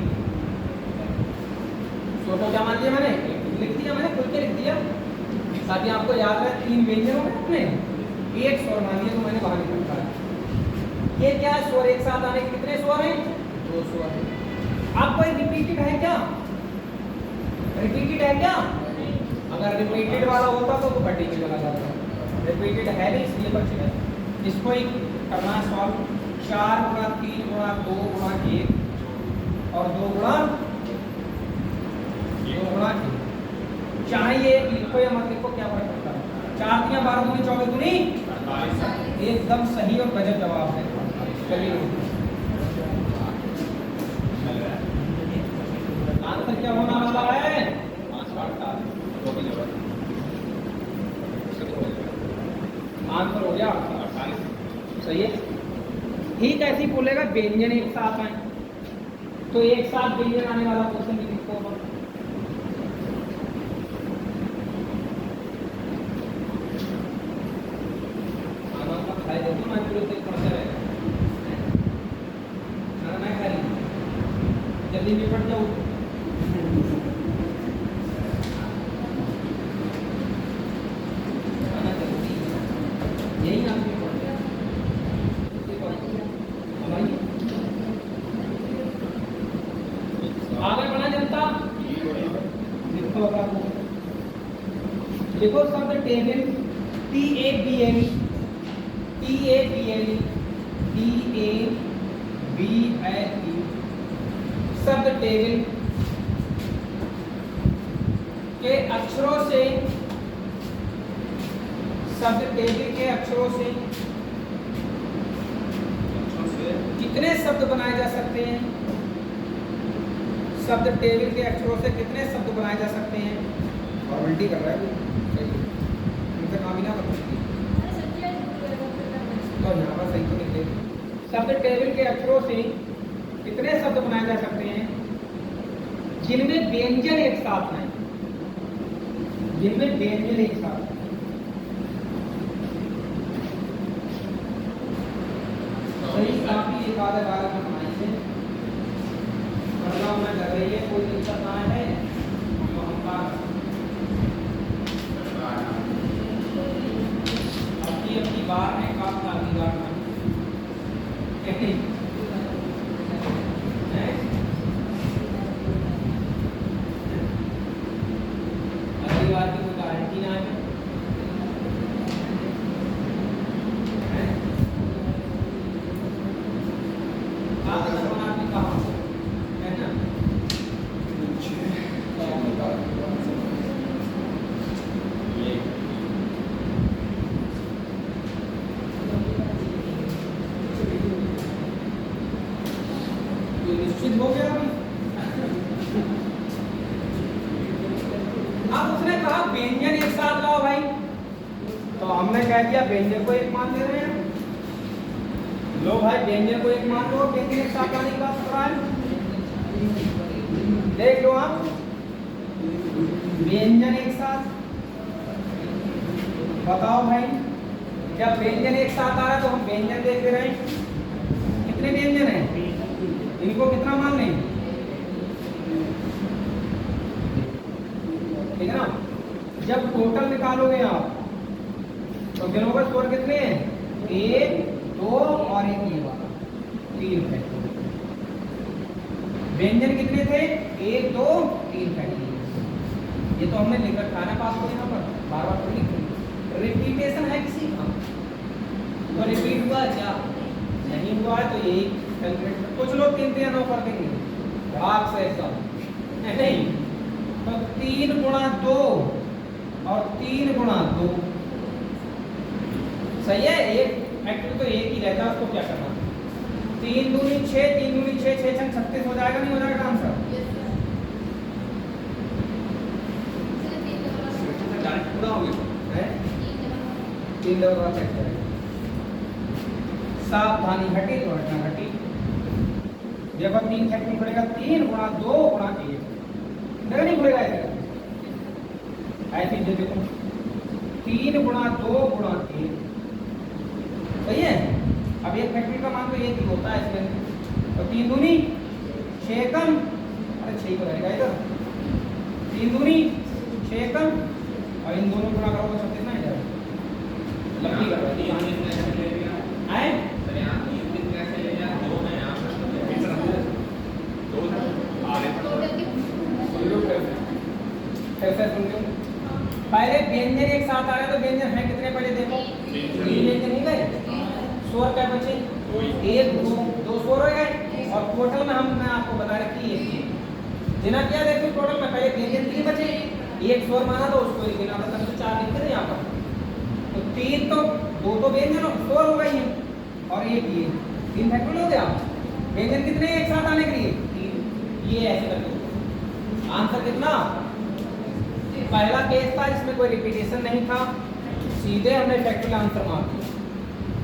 स्वर को क्या मान लिया मैंने 1 लिख दिया, मैंने खुल के लिख दिया ताकि आपको याद रहे। 3 व्यंजन हो गए अपने, 1 स्वर मान लिया तो मैंने बाहर निकल रखा है। ये क्या स्वर एक साथ आने के कितने स्वर हैं? 2 स्वर हैं। अब कोई रिपीटेड है क्या? रिपीटेड है क्या? अगर रिपीटेड वाला होता तो कटिंग लगा जाता, रिपीटेड है नहीं इसलिए बच गया। इसको ही करना है सॉल्व, 4 गुणा 3 गुणा 2 गुणा 1 और 2 गुणा 1। चाहिए लिखो या मत लिखो क्या फर्क पड़ता है? 4 3 12 दूनी 24 दूनी 48, एकदम सही और गजब जवाब है। चलिए आंसर क्या होना वाला है? आंसर हो गया 48, सही है। ठीक ऐसे ही बोलेगा व्यंजन एक साथ आए, तो एक साथ व्यंजन आने वाला क्वेश्चन भी लिखो। खाई देखो मैं पूरे तक पढ़ते रहेगा, मैं खा रही जल्दी निपट जाऊँ। यही ना आगे बढ़ा जनता। देखो शब्द टेबल TABL शब्द टेबल के अक्षरों से, शब्द टेबल के अक्षरों से कितने शब्द बनाए जा सकते हैं? शब्द टेबल के अक्षरों से कितने शब्द बनाए जा सकते हैं? फॉर्मेलिटी कर रहा है सही, इनका काम ही ना कर सकती तो यहाँ पर सही तो निकले। शब्द टेबल के अक्षरों से कितने शब्द बनाए जा सकते हैं जिनमें व्यंजन एक साथ हैं, जिनमें व्यंजन एक साथ हैं। सही काफी एक आधे बार में बनाई है, में लग रही है, कोई दिक्कत ना है तो हम अपनी बार में काम का अधिकार नहीं अगली बार की कोई गारंटी ना है। निश्चित हो गया अभी। अब उसने कहा व्यंजन एक साथ लाओ भाई, तो हमने कह दिया व्यंजन को एक मान दे रहे हैं। लो भाई व्यंजन को एक मान लो, व्यंजन एक साथ लाने की बात कर रहा है। देख लो आप व्यंजन एक साथ, बताओ भाई जब व्यंजन एक साथ आ रहा है तो हम व्यंजन देख रहे हैं कितने व्यंजन हैं, इनको कितना मान लें, ठीक है ना। जब टोटल निकालोगे आप तो गिनों का स्कोर कितने हैं, 1 2 और 1 ये वाला 3 है। व्यंजन कितने थे, 1 2 3 फैक्टोरियल। ये तो हमने लिख रखा है पास को यहाँ पर, बार बार तो लिख रिपीटेशन है किसी का, तो रिपीट हुआ क्या नहीं हुआ है तो यही कैलकुलेट। कुछ लोग 3 3 9 कर देंगे भाग से सब नहीं, तो 3 गुणा 2 और 3 गुणा 2 सही है। एक फैक्टर तो एक ही रहता है, उसको क्या करना, 3 दूनी 6, 3 दूनी 6, 6 छंग 36 हो जाएगा, नहीं हो जाएगा आंसर? पूरा हो गया है 3 डबल चेक करें। सावधानी हटी तो हटना हटी। देखो 3 फैक्टर पड़ेगा, 3 गुणा 2 गुणा 1 नहीं पड़ेगा ऐसे ही देखो 3 गुणा 2 गुणा 1 सही है। अब एक फैक्टर का मान तो एक ही होता है इसमें, तो 3 दूनी 6 कम, अरे 6 को रहेगा इधर, 3 दूनी 6 कम और इन दोनों गुणा करोगे 36 ना इधर लंबी कर रही है आए सर यहां 3 दिन कैसे ले जाए, 2 है यहां पर 2 आगे कैसे सुन लो। पहले व्यंजन एक साथ आ रहे तो व्यंजन है कितने पहले देखो, 3 व्यंजन नहीं गए, स्वर क्या बचे 1 2 स्वर हो गए। और टोटल में हमने आपको बता रखी है जिना क्या देखो टोटल में पहले व्यंजन 3 बचे, एक स्वर माना तो उसको एक गिना था, तो 4 लिखते थे यहाँ पर, तो 3 तो 2 तो व्यंजन स्वर हो गई है और एक ये 3 फैक्टर हो गया। व्यंजन कितने एक साथ आने के लिए 3, ये ऐसे करके आंसर कितना। पहला केस था इसमें कोई रिपीटेशन नहीं था, सीधे हमने फैक्टोरियल आंसर मार दिया।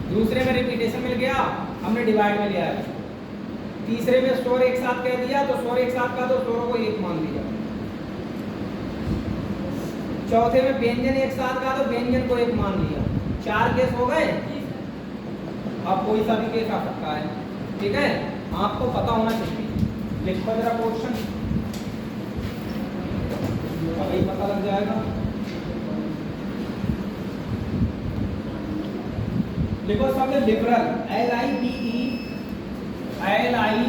दूसरे में रिपीटेशन मिल गया हमने डिवाइड में लिया है। तीसरे में स्वर एक साथ कह दिया तो स्वर एक साथ का तो स्वरों को एक मान लिया। चौथे में व्यंजन एक साथ का तो व्यंजन को एक मान लिया। 4 केस हो गए। अब कोई सा भी केस आ सकता है, ठीक है, आपको पता होना चाहिए। लिखो जरा क्वेश्चन, अभी पता लग जाएगा। देखो शब्द लिबरल, LIBE RAL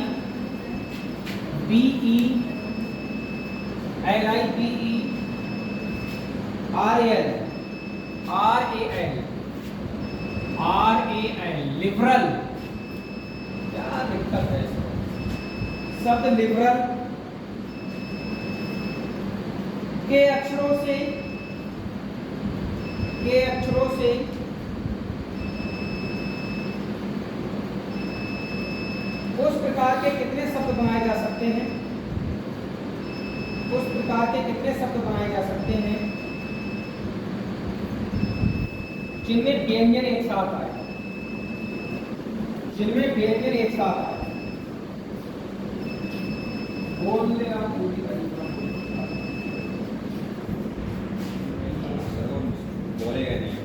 लिबरल। क्या दिक्कत है इसमें? शब्द लिबरल के अक्षरों से उस प्रकार के कितने शब्द बनाए जा सकते हैं? उस प्रकार के कितने शब्द बनाए जा सकते हैं जिनमें व्यंजन एक साथ आए? जिनमें व्यंजन एक साथ आए। बोलने आप पूरी बोलेगा नहीं,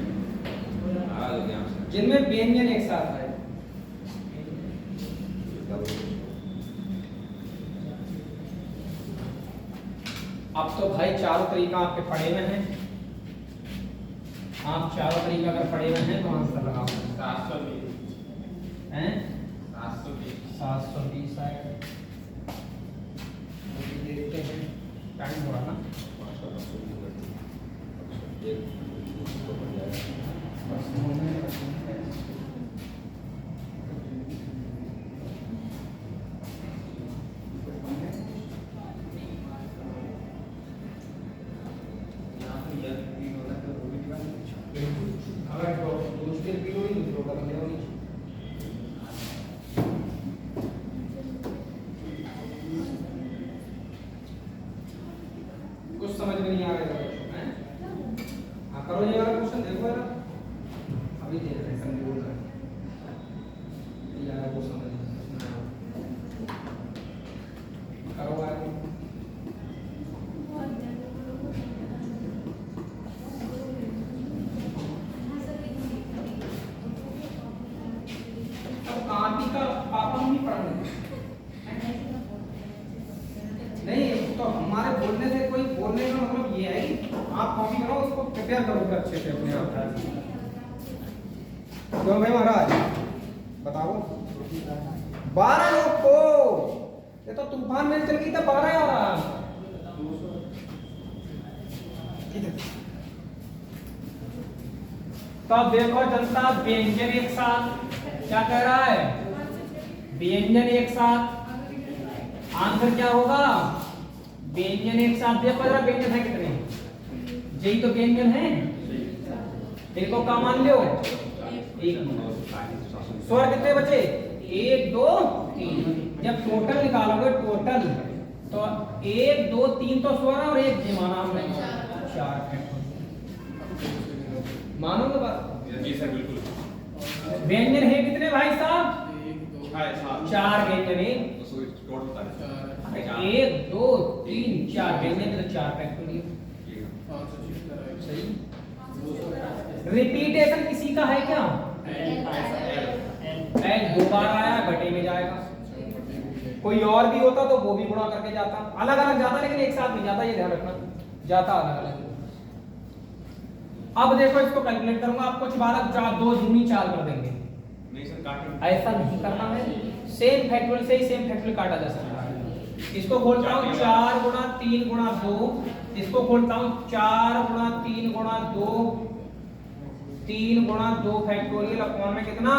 जिनमें व्यंजन एक साथ आए। अब तो भाई चारों तरीका आपके पढ़े हुए हैं। आप चारों तरीका अगर पढ़े हुए हैं तो आंसर लगाओ। 720 हैं 720 है। देखते हैं टाइम हो रहा ना। कुछ समझ में नहीं आ रहा है बच्चों, हैं? हाँ करो ये वाला क्वेश्चन, देखो यार अभी देख रहे हैं कंट्रोल कर यार, वो समझ नहीं करो यार। अब कॉपी का पापा नहीं पढ़ने नहीं, तो हमारे बोलने से कोई बोलने का मतलब ये है कि आप कॉपी करो, उसको प्रिपेयर करोगे अच्छे से अपने आप। क्यों भाई महाराज बताओ। 12 लोग को ये तो तूफान में चल गई था 12 आ रहा। तो अब देखो जनता, व्यंजन एक साथ क्या कह रहा है? व्यंजन एक साथ। आंसर क्या होगा? व्यंजन एक साथ। देखो जरा व्यंजन है कितने? यही तो व्यंजन है। देखो का मान लो, एक स्वर कितने बचे? 1 2 3। जब टोटल निकालोगे टोटल तो 1 2 3 तो स्वर है और एक जिमाना हमने 4 मानोगे बात? जी सर बिल्कुल। व्यंजन है कितने भाई साहब? 4 व्यंजन है। 1 2 3 4 व्यंजन तो 4 फैक्टोरियल। सही। रिपीटेशन किसी का है क्या? एल 2 बार आया, बटे में जाएगा। कोई और भी होता तो वो भी गुणा करके जाता, अलग अलग जाता, लेकिन एक साथ नहीं जाता, ये ध्यान रखना, जाता अलग अलग। अब देखो इसको कैलकुलेट करूंगा, आप कुछ बालक 2 दूनी 4 कर देंगे। नहीं सर काटेंगे, ऐसा नहीं करना है, सेम फैक्टोरियल से ही सेम फैक्टोरियल काटा जा सकता है। इसको खोलता हूं 4 गुणा 3 गुणा 2, इसको खोलता हूं 4 गुणा 3 गुणा 2, 3 गुणा 2 फैक्टोरियल अपॉन में कितना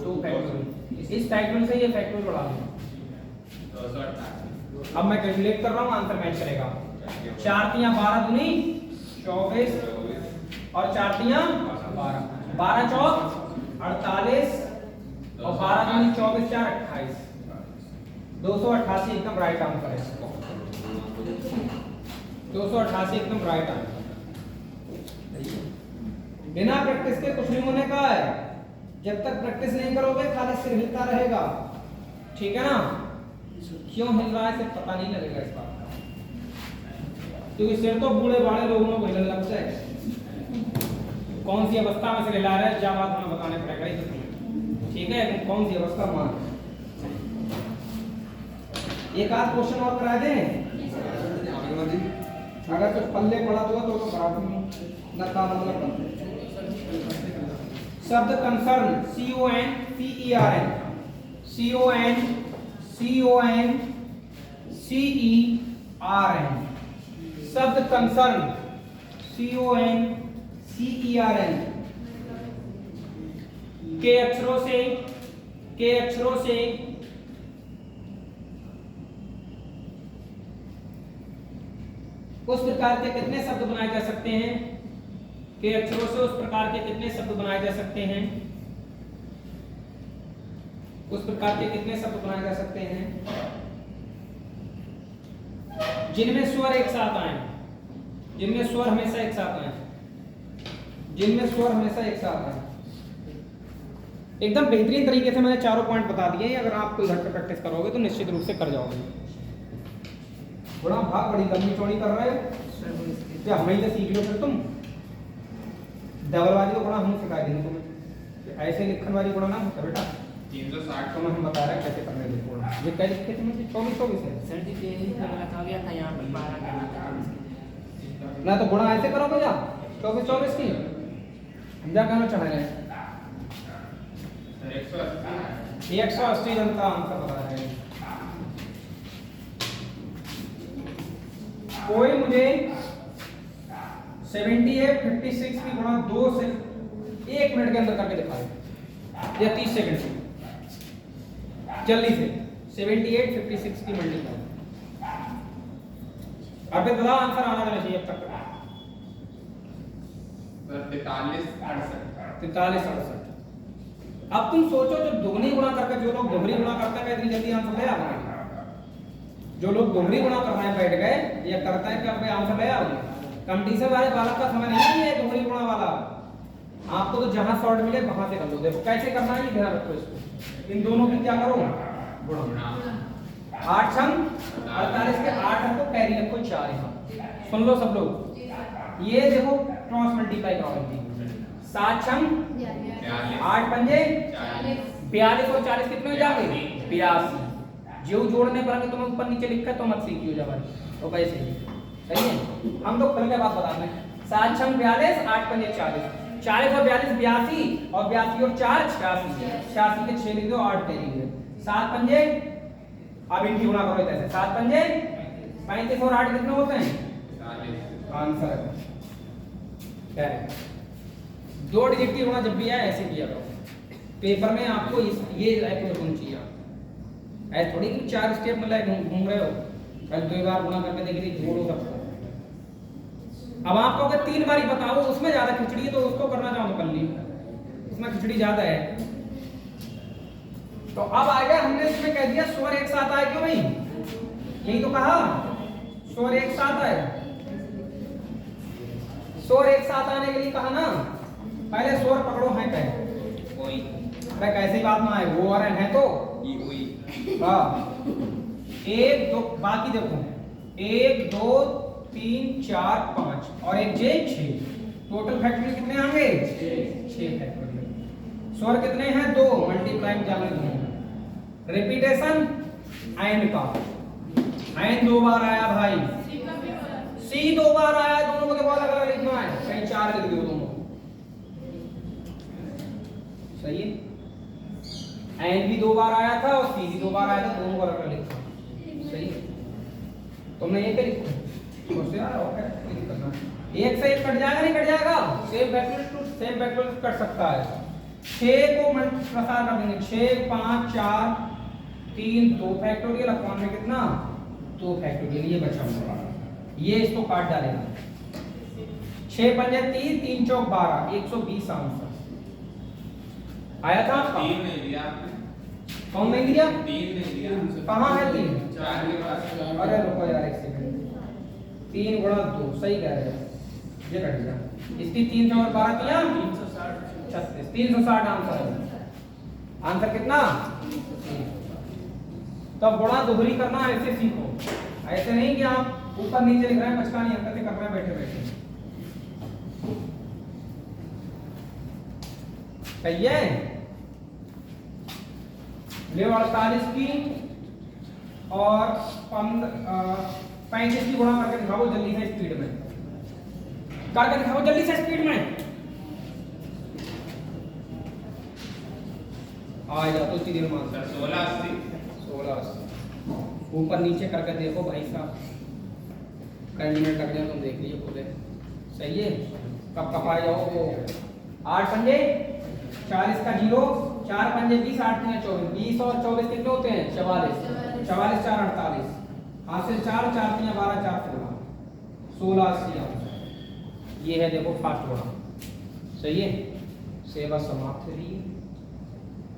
2 फैक्टोरियल। इस फैक्टोरियल से ये फैक्टोरियल बढ़ा दूं। अब मैं कैलकुलेट कर रहा हूं, आंसर मैच करेगा। 4 3 12 दूनी 24 और 4 3 12, 12 चौक 48 और 12 दूनी 24 4 28, 288 एकदम राइट आंसर है। 288 एकदम राइट आंसर। बिना प्रैक्टिस के कुछ नहीं होने का है। जब तक प्रैक्टिस नहीं करोगे खाली सिर हिलता रहेगा, ठीक है ना। क्यों हिल रहा है सिर्फ पता नहीं लगेगा इस बात का, क्योंकि सिर तो बूढ़े बाड़े लोगों को हिलने लगता है। कौन सी अवस्था में सिर हिला रहा है, क्या बात हमें बताने पड़ेगा ही तो, ठीक है। कौन सी अवस्था मान, एक आध क्वेश्चन और करा दें, अगर कुछ पल्ले पड़ा हुआ तो करा दूंगी ना काम मतलब। शब्द कंसर्न, CONCERN, CONCERN, शब्द कंसर्न CONCERN के अक्षरों से उस प्रकार के कितने शब्द बनाए जा सकते हैं, के अक्षरों से उस प्रकार के कितने शब्द बनाए जा सकते हैं, उस प्रकार के कितने शब्द बनाए जा सकते हैं जिनमें स्वर एक साथ आए, जिनमें स्वर हमेशा एक साथ आए, जिनमें स्वर हमेशा एक साथ आए। एकदम बेहतरीन तरीके से मैंने चारों पॉइंट बता दिए, अगर आप कोई घर पे प्रैक्टिस करोगे तो निश्चित रूप से कर जाओगे। बड़ा भाग बड़ी लंबी चौड़ी कर रहे हो क्या, हमें तो सीख लो फिर तुम। डबलबाजी को पढ़ा हम सिखा देंगे तुम्हें, ऐसे लिखन वाली पढ़ा ना होता बेटा। 360 तो हम बता रहे हैं कैसे करने के थोड़ा। ये क्या लिखे तुमने 24 है सर जी पे लगा गया था यहाँ पर 12 करना था ना, तो गुणा ऐसे करोगे जा 24 की हम जा कहना चाह रहे हैं 180 जनता आंसर बता रहे हैं। कोई मुझे 78 56 की गुणा 2 से 1 मिनट के अंदर करके दिखाए या 30 सेकंड से जल्दी से 78 56 की मल्टीप्लाई। अब बता आंसर आना जाना चाहिए अब तक। 43 68। अब तुम सोचो जो दुगनी गुणा करके, जो लोग दोहरी गुणा करते हैं इतनी जल्दी आंसर ले आओगे। जो लोग दोहरी गुणा करना है बैठ गए या करता है क्या आंसर ले आओगे। कंपटीशन वाले बालक का समय नहीं है दोहरी गुणा वाला, आपको तो जहां शॉर्ट मिले वहां से कर लो। देखो कैसे करना है, ध्यान रखो इसको। इन दोनों की क्या करो गुणा, 8 छंग 48 के 8 को कैरी रखो 4 यहाँ। सुन लो सब लोग, ये देखो क्रॉस मल्टीप्लाई करो। 7 छंग 8 पंजे 42 और 40 कितने हो जाएंगे 82। जो जोड़ने पर अगर तुम्हें ऊपर नीचे लिखा है तो मत सीखियो जाओ तो कैसे सही है। हम लोग खुल के बात बता रहे हैं। 7 छंग 42 8 पंजे 40, 40 और 42 82 और 82 और 4 86, 86 के 6 लिख दो 8 कैरी हुए 7 पंजे। अब इनकी गुणा करो ऐसे 7 पंजे 35 और 8 कितने होते हैं आंसर क्या है। 2 डिजिट की गुणा जब भी आए ऐसे किया करो। पेपर में आपको ये अप्रोच होनी चाहिए। ऐसे थोड़ी कि 4 स्टेप में घूम रहे हो, कल 2 बार गुणा करके देखिए जोड़ो सबको। अब आप कहोगे 3 बारी बताओ, उसमें ज्यादा खिचड़ी है तो उसको करना चाहो तो कर ली, उसमें खिचड़ी ज्यादा है। तो अब आ गया, हमने इसमें कह दिया स्वर एक साथ आए क्यों भाई, यही तो कहा स्वर एक साथ आए। स्वर एक साथ आने के लिए कहा ना, पहले स्वर पकड़ो है कहे कोई, अरे कैसी बात ना आए वो आ रहे हैं तो हाँ 1 2 बाकी देखो 1 2 3 4 5 और 1 जे 6 टोटल फैक्टोरियल कितने आएंगे 6 फैक्टोरियल। स्वर कितने हैं 2 मल्टीप्लाई जाने दो। रिपीटेशन एंड का, एंड 2 बार आया भाई, सी 2 बार आया, दोनों को देखो अलग अलग लिखना है, कहीं 4 लिख दो दोनों सही है। एंड भी 2 बार आया था और सी भी 2 बार आया था, दोनों को अलग अलग लिखा सही है। तुमने ये क्या लिखा एक से एक कट जाएगा नहीं कट जाएगा, same factorial two same factorial cut सकता है। 6 को प्रसार कर देंगे 6 5 4 3 2 फैक्टोरियल अपॉन में कितना 2 फैक्टोरियल, ये बचा हुआ ये इसको काट डालेगा। 6 पंजे 3 3 चौक 12 120 आंसर आया था आपका। 3 नहीं दिया आपने, कौन नहीं दिया 3 नहीं दिया, कहां है 3 4 के पास। अरे रुको यार एक सेकंड, 3 गुणा 2 सही कह रहे हो, ये कट गया इसकी 3 और 12 किया 360 360 आंसर है। आंसर कितना? तो अब गुणा दोहरी करना ऐसे सीखो, ऐसे नहीं कि आप ऊपर नीचे लिख रहे हैं पचकानी हरकतें कर रहे हैं बैठे बैठे। सही है? ले 48 की और 35 की गुणा करके दिखाओ जल्दी से स्पीड में, करके दिखाओ जल्दी से स्पीड में। आ जाओ तो उसी देर में आंसर। 16 ऊपर नीचे करके देखो भाई साहब, कई मिनट लग जाए तुम देख लीजिए पूरे। सही है? कब कब आ जाओ वो 8 पंजे 40 का 0, 4 पंजे 20, 8 3 24, 20 और 24 कितने होते हैं? 44, 44 4 48, हासिल 4, 4 3 12, 4 16, 16 80 आंसर। ये है देखो फास्ट गुणा। सही है? सेवा समाप्त हुई।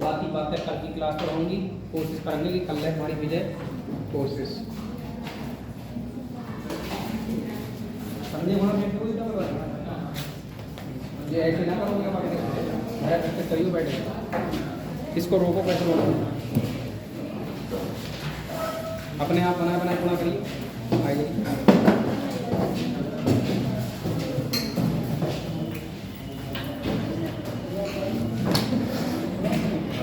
बाकी बातें कल की क्लास पर होंगी, कोशिश करेंगे कि कल है हमारी विजय कोशिश। संजय गुणा में तो इतना बड़ा ये ऐसे ना करोगे मेरा करके सही बैठे। इसको रोको, कैसे रोको? अपने आप बना बना गुणा करिए। आइए